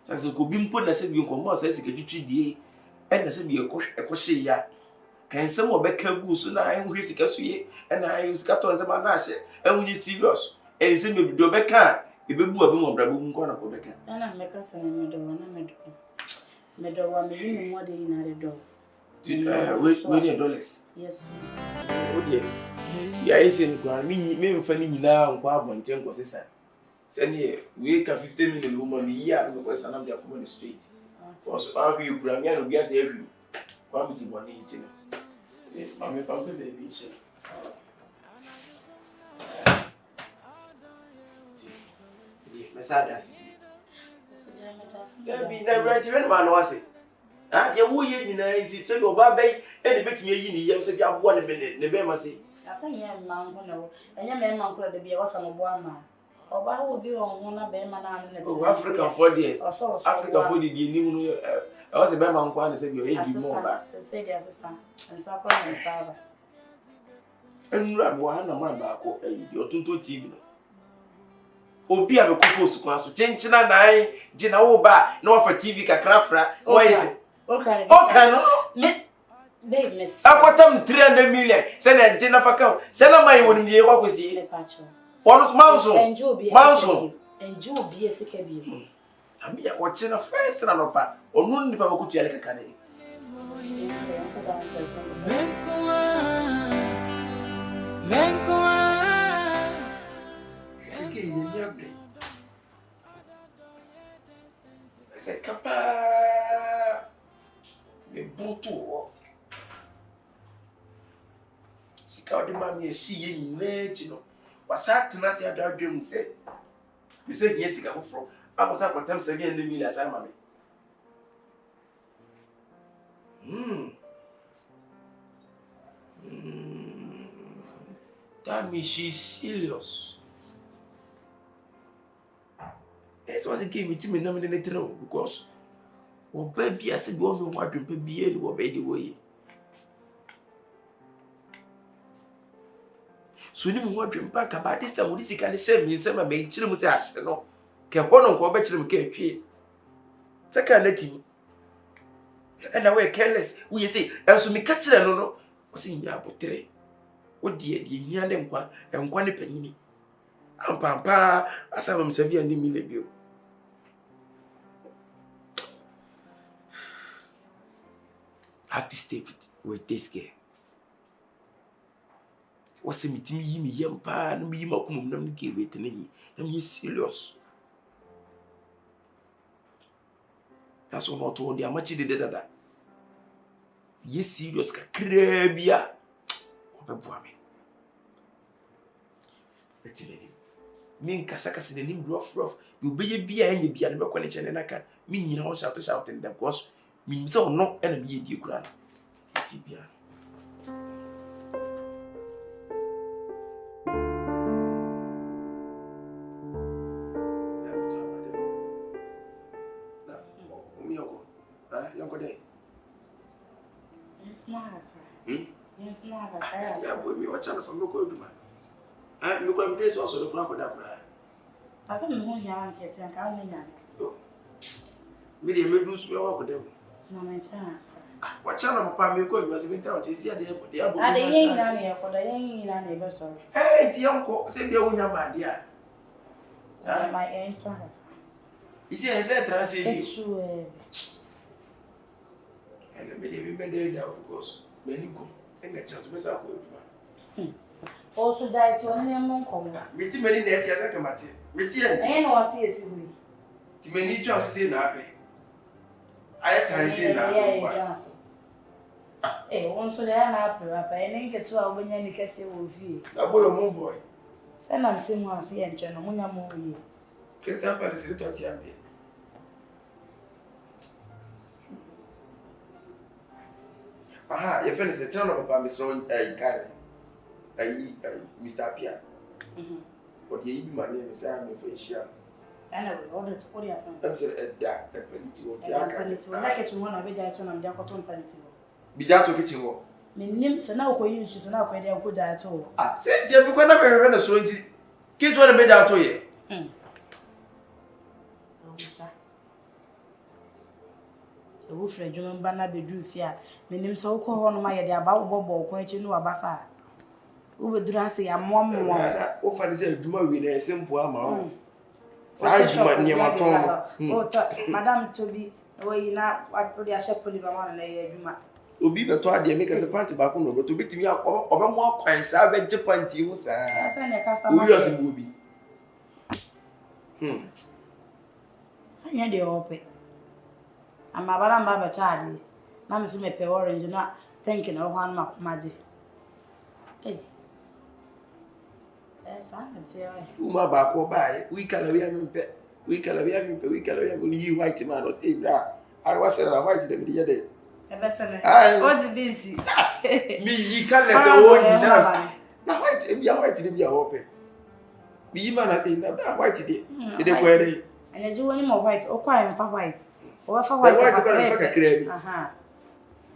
sase ko bi mpo na se bi nko mo se sika twitwi die e na se bi ekohye ya kan se mo be ka gu so na enhwe sika so ye e na ayi sika to nse ma na ahye enhunyi serious e se me bi do be ka e be bu abi mo bra bu nko na ko be ka ana me ka se me do na me do wa me ni mo de ina de do we need dollars yes please okay ya ise ni kwa me mfa ni nyina nko abonte nko sesa send we ka 50 million woman ya no ko sana bia ko on the street also how you bring ya no bia say every kwa mi ti boni ntina ma me pa pe be nche me sa das so jame das ya bi na right when man was Ah, you will yin in say your baby, and a bit me in the years if you have 1 minute, the Bemasi. I say, yeah, man, and your man could be awesome of 1 man. Or I will be on one of them and Africa 4 years. Africa 4 years, you knew I was a Bemman one said your age more. Say, yes, son, and Sapa and Saba. And run one of my back, your 2 TV. Obi a mekofo su kwaso chenchina nai gina wo ba na wa fa TV kakrafra why is it okay no me babe miss akwatam 300 million se na gina fa ka se na mai woni ye kwa kwesi wono manso enjoy ese ke bi ami ya kwachina first na lopa onu ni pa bakuti yale kakane c'est capable de bouton si ka de mami e shi ye nyina chi no wasa tena se adadwem se bi se ye sika foforo amosa kwatam 700 million asa mami that means she's serious. This was a game with me nominated because oh baby I said you want to be able to obey the way. So you want to back about this time with this kind of shame in some make children say no. Can one on go back to them care. Second let him. And I were careless. We say else me catch them no. Was in ya botre. What dear dear them kwa and one penny. And papa as I am 700 million. I have to stay with this girl. What's the meeting? Me young pan, me makum, no give it to me. I'm serious. That's all not all the much did that. Yes, serious, crabia. Open me. Mean Casakas in the name rough. You be a beer and you be a connection and I can mean you know shout in the course. Means so no enemy you grant. Tibia. It's not It's not yeah, boy, me watch out from local do man. And look at this also the crocodile. I said, no, you are getting a calendar. Me, they may do smell with them. It's not my child. What channel Papa me call was even out is here. They are the young nanny for the young nanny, sorry. Hey, it's young cook, say be a woman, my dear. My answer. Is here, I said, translate. Sure. And I made a women there because many go and the chance was up with me. Also, died to only a monk. Meeting many net as I come at it. Meeting and what is it? To many chances in happy. I can't say that. Eh, once they are happy, and then get to our when you can say, will be a boy or boy. Send them seeing one see and John, when I'm over you. Christopher is a little young. Aha, your friend is a channel of Miss Ron, Mr. Pia. What you my name is Sam for a share. And I will order to put it on. I'm saying a dark, a penalty of the arcade. One of the item of the cotton penalty. Bijato kitchen wall. My name is now for you, so now quite a good at all. Ah, say, Jim, we can't have a so kids want to be out to you. So, who Fred John Banner be drew fear. My name so called one of my idea about Bobo, quite you know a bassa. Who would dress a mom? What fun is it? Do we a simple amount? Madame to be away now. What put your shepherd in one lay a Obi be told they make a party back on but to beat me up or more coins. I bet Japan to you, sir. I send a customer. Will be. Say, they open. I'm a baramba Charlie. Mamma see me pay orange, not thinking of one magic. Hey. Yes, I can say, my back or by. We can have him, we can have him, you white man was a bra. I was saying, I white them the other day. What's busy? Me, you can't let the old enough. Now, white, if you are white, if you are open. Be man, I think that white today. Did they wear and I do any more white or quiet for white. Or for white, white, a crab.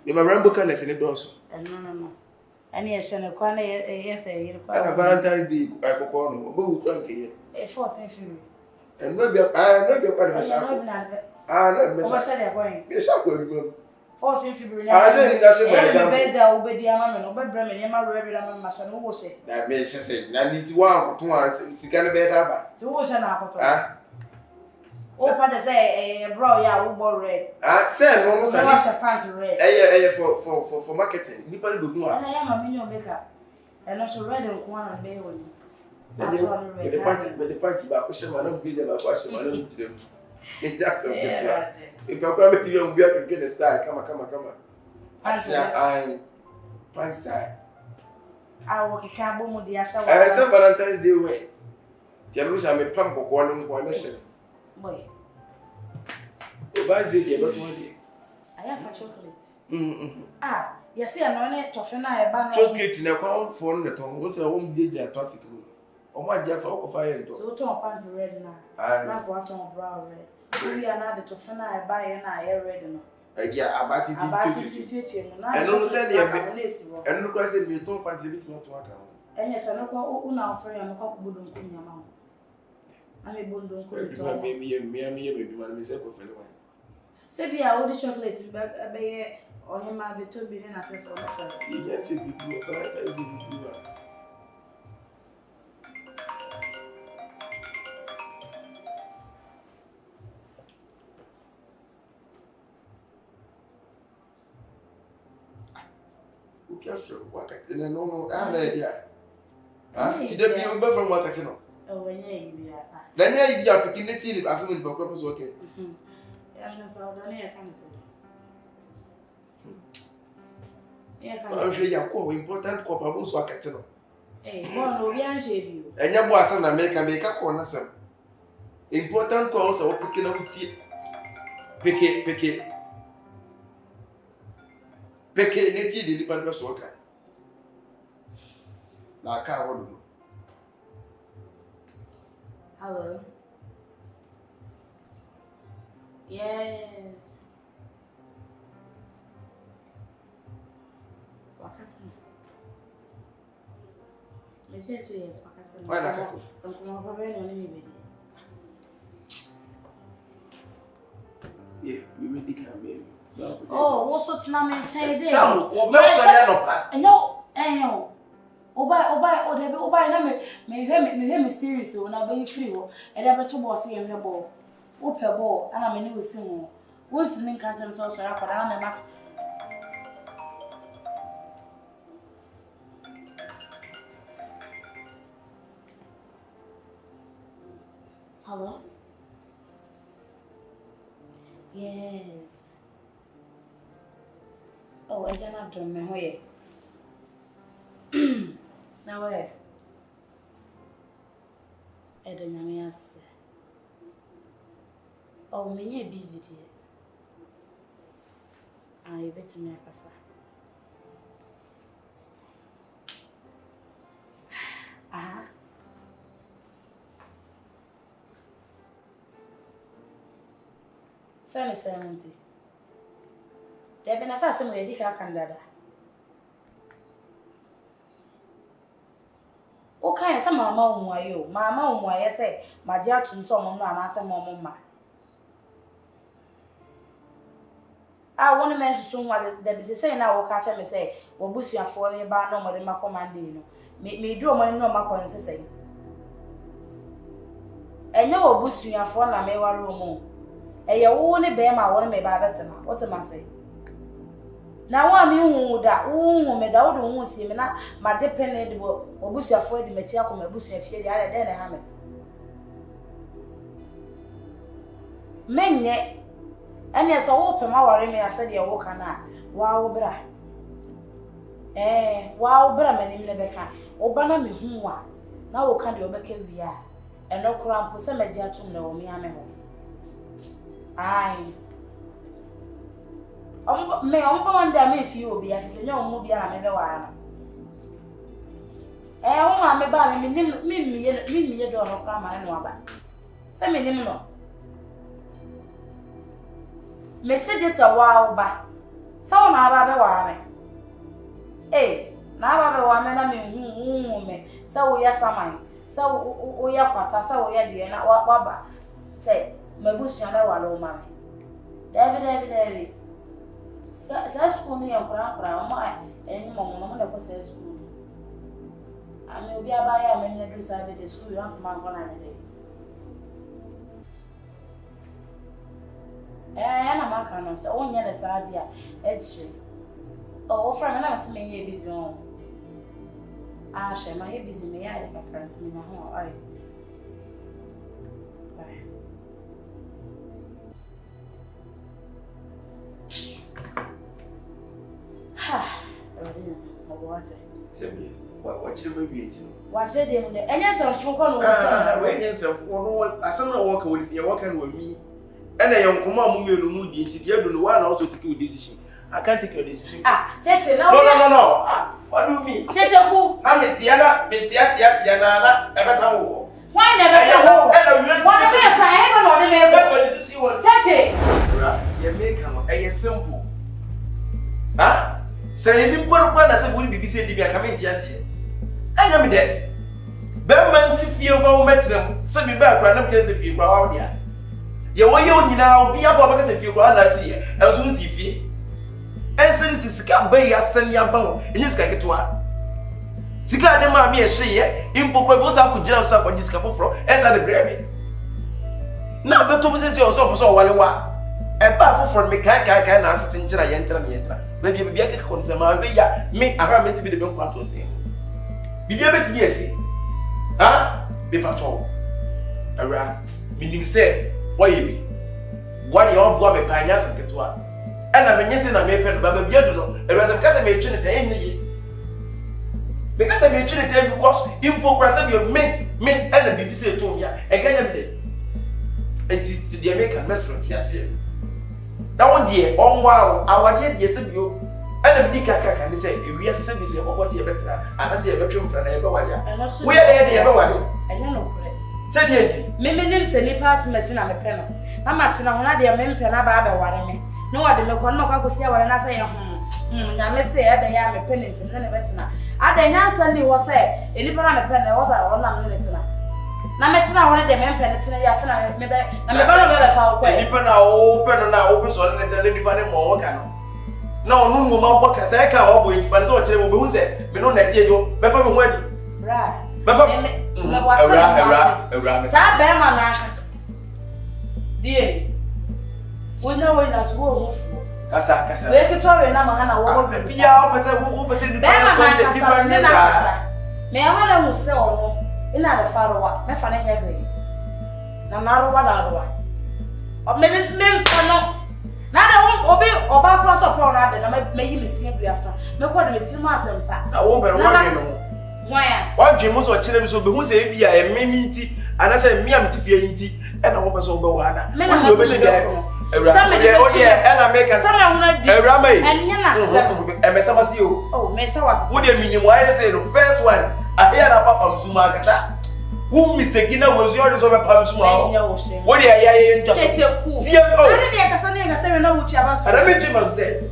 You may remember colors in the doors. No. And yes, and a corner, yes, a Valentine's Day, I could call them, who drunk here. A 4th of February. And maybe I know your partner. I know, I said, I'm going. Yes, I will. 4th of February. I said, that's a bed that will be the amount of Bremen, Emma, Reverend Mason, who was it. That makes sense. I need to walk 2 hours. It's going to be a to wash an apple. Oh, Father say a bro, yeah, who red. I said, almost a wash a pant red. For marketing. People do more. And I am a minion maker. And also red and one and bay with the party back, question, I don't be them, I question, I don't do them. If that's okay. If I'm going to you, we have to get a style. Come on. Pant style. I walk a cab with the Asha. I said Valentine's Day way. Tell me, I'm a pump of one nation. Boy. Vice day, but 1 day. I have a chocolate. You see, I'm on it to finish a chocolate in a crowd for the tongue. What's a home DJ traffic room? Or my Jeff of fire. So, two pants red now. Not what on brown red. We are not to finish a buy and I are ready now. Yeah, about it. And don't say and look, I said, you don't want to be not work. And yes, I know who now for a cock would don't come your mouth. I'm a bundle of maybe my mistake of fellow. Say, I ordered chocolate back a bay or him might be too big and I said, yes, it would be a in a normal idea. Today, you'll be from Wakatino. Oh, when you then you are picking the tea as soon as the purpose okay. I'm sure you are important corporals Wakatino. And your boss and America make a corner. Important calls are picking up tea. Pick it, the department worker. Like I would do. Hello. Yes. Wakati. Let's yes, Wakati. Why not? I'm coming over there and only Yeah, we really can't be. Oh, what's not my child? No, Oba, me serious when I be free. And I bet you was seeing her ball. Whoop her ball, and I'm a new singer. Want to link at him so sharp, but I'm a master. Hello? Yes. Oh, I just have to remember where. Now where? I don't know. Oh, me busy dear. I bet me a casa. Sunny 70. There been a fast and we did Canada. Okay, some mamma who are you, mamma who I say, my dear to someone and answer mamma. I want to mention soon what the business say now will catch me say, well, boost you are falling about no more than my commandino. Me draw money no more say. And you will boost you are falling a mewa room. And you only bear my one may buy better now. What am I say? Now I'm you that me da wo see me na ma je penny bo obusuafo di mechi akoma obusuafie di ala den na ha me menye ene so wo pema ware me ase de wo kana wa wo bra wa wo bra manim ne beka wo bana me hu wa na wo ka de obeka wia eno kura mpo se meji atum na wo me ame ho ai Me one day me fi obi afise nya omo bia na me be wa na. O ma me ba me me do no kwa ma no aba. Se me nim no. Message sa wa ba. Sa na aba be wa me. Na aba be wa me na me hu me. Sa wo ya saman. Sa wo ya kwata sa wo ya de na wa ba. Se mabusu ya me wa lo ma me. David. Sa school ni yankura ma eni mo no na ko sa school. Ami obi abaya me na do sa be the school you have man gona na dey. Na maka no se onye na sa bia etri. O fra me na se me ye busy on. She ma ye busy me ya de ka current me na ho ai. What you may be eating? What said him? And yes, I'm for one. When yes, I saw no worker will be working with me. And a young command will move into the other one also to take a decision. I can't take your decision. Cheche, no. What do you mean? Cheche, who? I'm Tiana, ever time. Why never? Cheche, you make a simple. Huh? Say you put one as a would be said to be a coming to see. I am dead. Berman, if you have met them, send me back random case if you go out there. You want you now be about because if you go out, I see it. I was soon see fear. And since it's come by your son, your bone, and you can get to her. Sika de ma me a share, impocrable could jump up on this couple from as at the gravy. Now, but to visit your so while you are. A powerful from me can't answer in China, enter. Maybe be a concern, me, I meant to be the bank part of saying. Be able to be a say. Be patrol. Around, meaning say, why you be? What you all blow me pioneers and get to her. And I'm missing a maple, but a beardo, and as a cousin may tune it any. Because I may tune it because impocracy you make me and the BBC told me, and can you? And it's the American restaurant, yes. That one dear, wow, our dear, yes, you. And the Dika can say, if we are service, what was your better? I see a veteran plan ever one. We are there, everyone. I don't know. Said it. Mimi lives a nipas messing on a pen. I'm not in a one idea, men pen about warning. No other milk or no, I could see what I say. I may say, I am a penance and then a veteran. I then Sunday was said, a little pen was a 1 minute. Now, Metina wanted the men penance and maybe I'm a foul. Depend now open so and tell anybody more. No, no, no, work as I can't wait for so much. Who said, we don't let you before we went. Right. What's that? Bearman, dear. We know when us go. Casa, we could try and I'm be opposite who was in the different. May I want to sell another far away, my funny heavy. No matter what other one. Men cannot. Now, Obi or back cross upon that, and I may him see Biasa. No, what a little mass and pat. I won't be running. Why? What Jim was watching so who say be a minty, and I said, me, I'm to fear inty, and I was over one. Men are really there. And I make a son of Rama and Yana, and Messa was you. Oh, Messa was. What do you mean? Why I say the first one? I hear about Zumaka. Who mistaken was yours over Pamsuma? What are you just your cool? See, I didn't know which I was. I must say,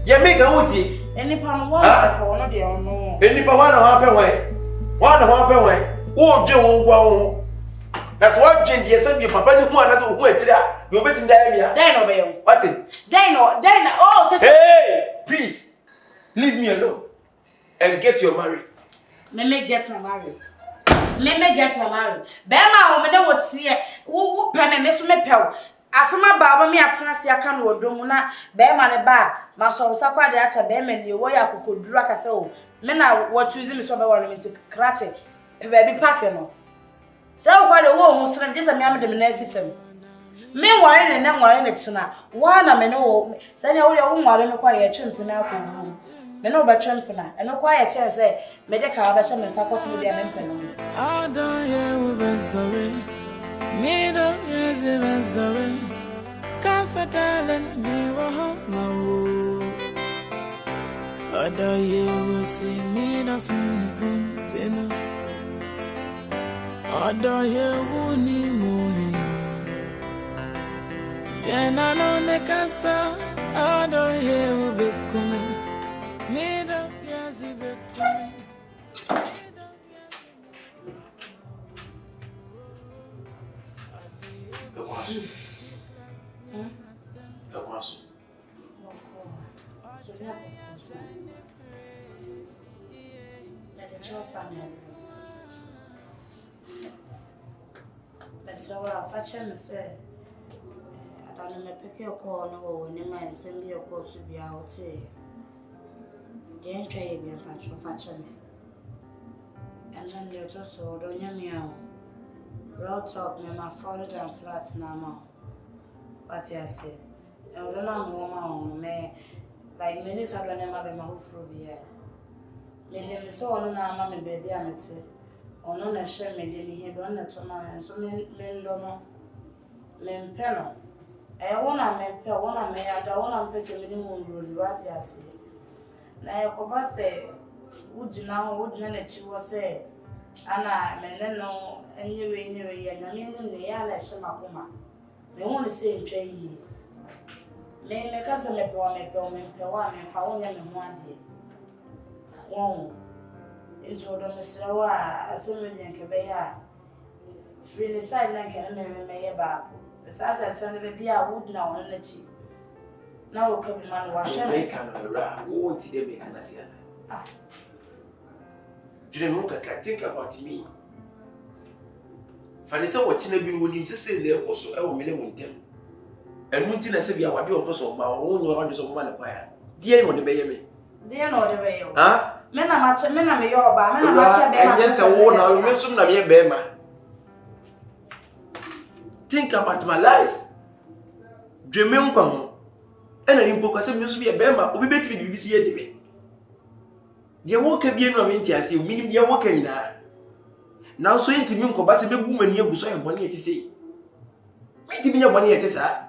you make a woody. Any pound one, any pound half away. 1.5 away. Oh, Joe, that's what Jane said. Your papa knew one who went to that. You're betting Diana. Dino, what's it? Dino, oh, hey, please leave me alone and get your married. Let get my married. Let get my married. Bema, woman, would see it. Who pen and miss me pell. Asama baba me atena se aka no odomu na be ma ne ba ma so sakwa de acha be ma ne wo ya kokoduru aka se o me na wo choose me so be wore me ti krache pe baby park no se wo kwa de wo hu sere je se me am de me na asi fam me wore ne na wore ne china wa na me ne wo se ne wo de wo wore me kwa ye twempu na akowu me no be twempu na eno kwa ye che se me de ka ba she me sakwa me de me mpe no I don't hear we be sorry. MEDO is even sorry. Can't settle me, Other you see me no soon. Other you ni money. Jena no ne casa. Other you be coming. MEDO piazi be coming. Mr. Well, fetch him, sir. I don't know, pick your corner or when you might send me a course to be out here. The entry be a patch of fetching. And then they just so don't you meow. Road talk, me my fallen down flats now. What I say? I don't know, me like minutes I don't know my whole fruit here. Me name is so on mammy baby, I met it. On a shame, me here, don't let to mammy, so men don't know. Men penal. I wanna make per one, I may add a one person minimum rule, what I say. Now, Coba say, would you now, would not you was say, Anna, men no, anyway, and I mean, the Yala Shamakuma. They only say in trade. May make us a leper, me per one, and found them in 1 day. Won't. Into the Mr. Assembly and Cabaya. Free the side like an enemy about. Besides, I send a baby, I would now on the cheap. Now, come man, wash make an around. Won't they make an answer? You don't think about me. Fanisa watching a bin willing to say there also, I will million them. And one thing I said, we are your person, my own hundreds of money. Dear, what the baby? Dear, no, the way. Ah? Men are much, men are your bar, men are much, and yes, I won't now mention of your bema. Think about my life. Dreaming come. And I impose a music be a bema, we better be busy. Dear walker be no interest, you mean dear walker in her. Now, so into me, Cobas, a big woman here, was so money to say. Make me your money at this, sir.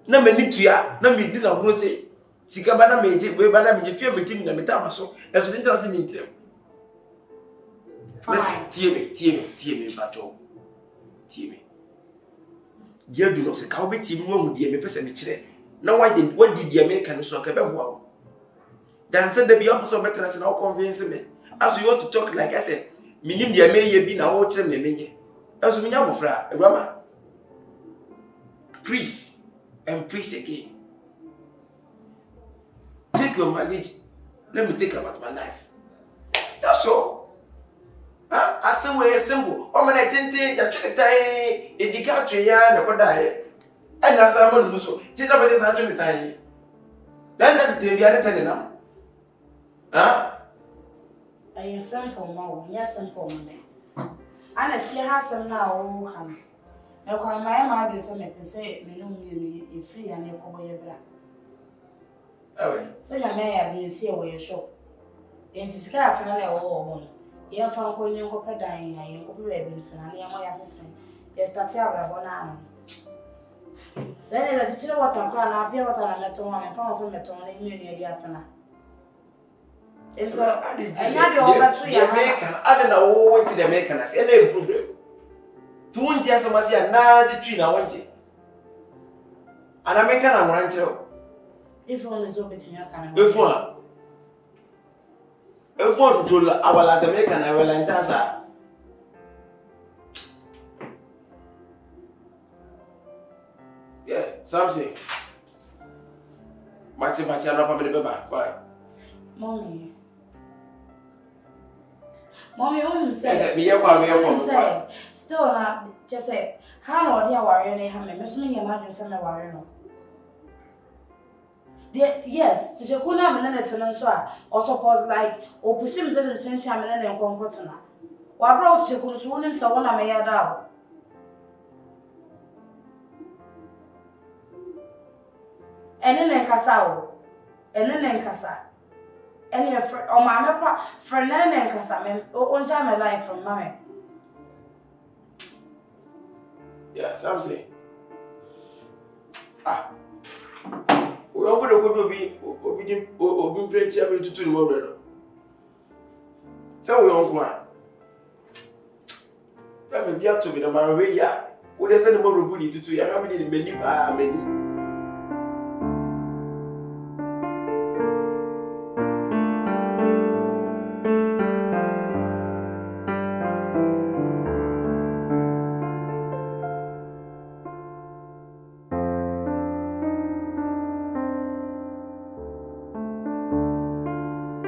No, me need to ya, no, me did not say. Sikabana made it, where Banam is fear between the metamaso, as an interesting in them. Tear me, Patrol. Tear me. Dear do not say, how be team one with the person. Now, what did the American soccer about? Then said the opposite better as now convince me. As you want to talk like I said, meaning the may be now watching me. As we know, Fra, a grammar. Priest and priest again. Take your marriage. Let me think about my life. That's all. I somewhere simple. Oh, man, I didn't think that you die in the country, and die. And as I'm on the muso, take up this actually time. That's the other telling them. Huh? A simple mouth, yes, simple man. And if you have some now, come. I call my mother, some say, me no you free and you come your bra. Oh, so you may have been see where you shop. In this car, can I all you have found calling your copper dying, and you copy ribbons, and I am my assistant. You start to have a bonanno. Say that you know what I'm crying up here, what I met on and found some metal in the Atana. And so I did the American, I don't know what the American has any problem. 2 years of Masia, 93, I want it. And American, I'm rancher. If only so between your kind of if one to our Latin American, I will enter. Yeah, something. Mathematics, I'm not family member. Why? Mommy, only say, still not just say, how no dear warrior, they have me, Miss Minnie, imagine some warrior. Yes, to Shakuna and then it's an answer, or suppose like, or push him to change him and then come cotton. Why brought Shakun swoon him so one I may add out. And then Casao, and then Casa. And your friend, or my friend, and Casa, or time a line from Mammy. Yeah, something. Ah. We are going to be di obi mprenchi abe tutu ni mo bre no se wo yon kwa ba me bia to me na ma we ya wo de se ni mo robu ni tutu ya ga me ni mani pa mani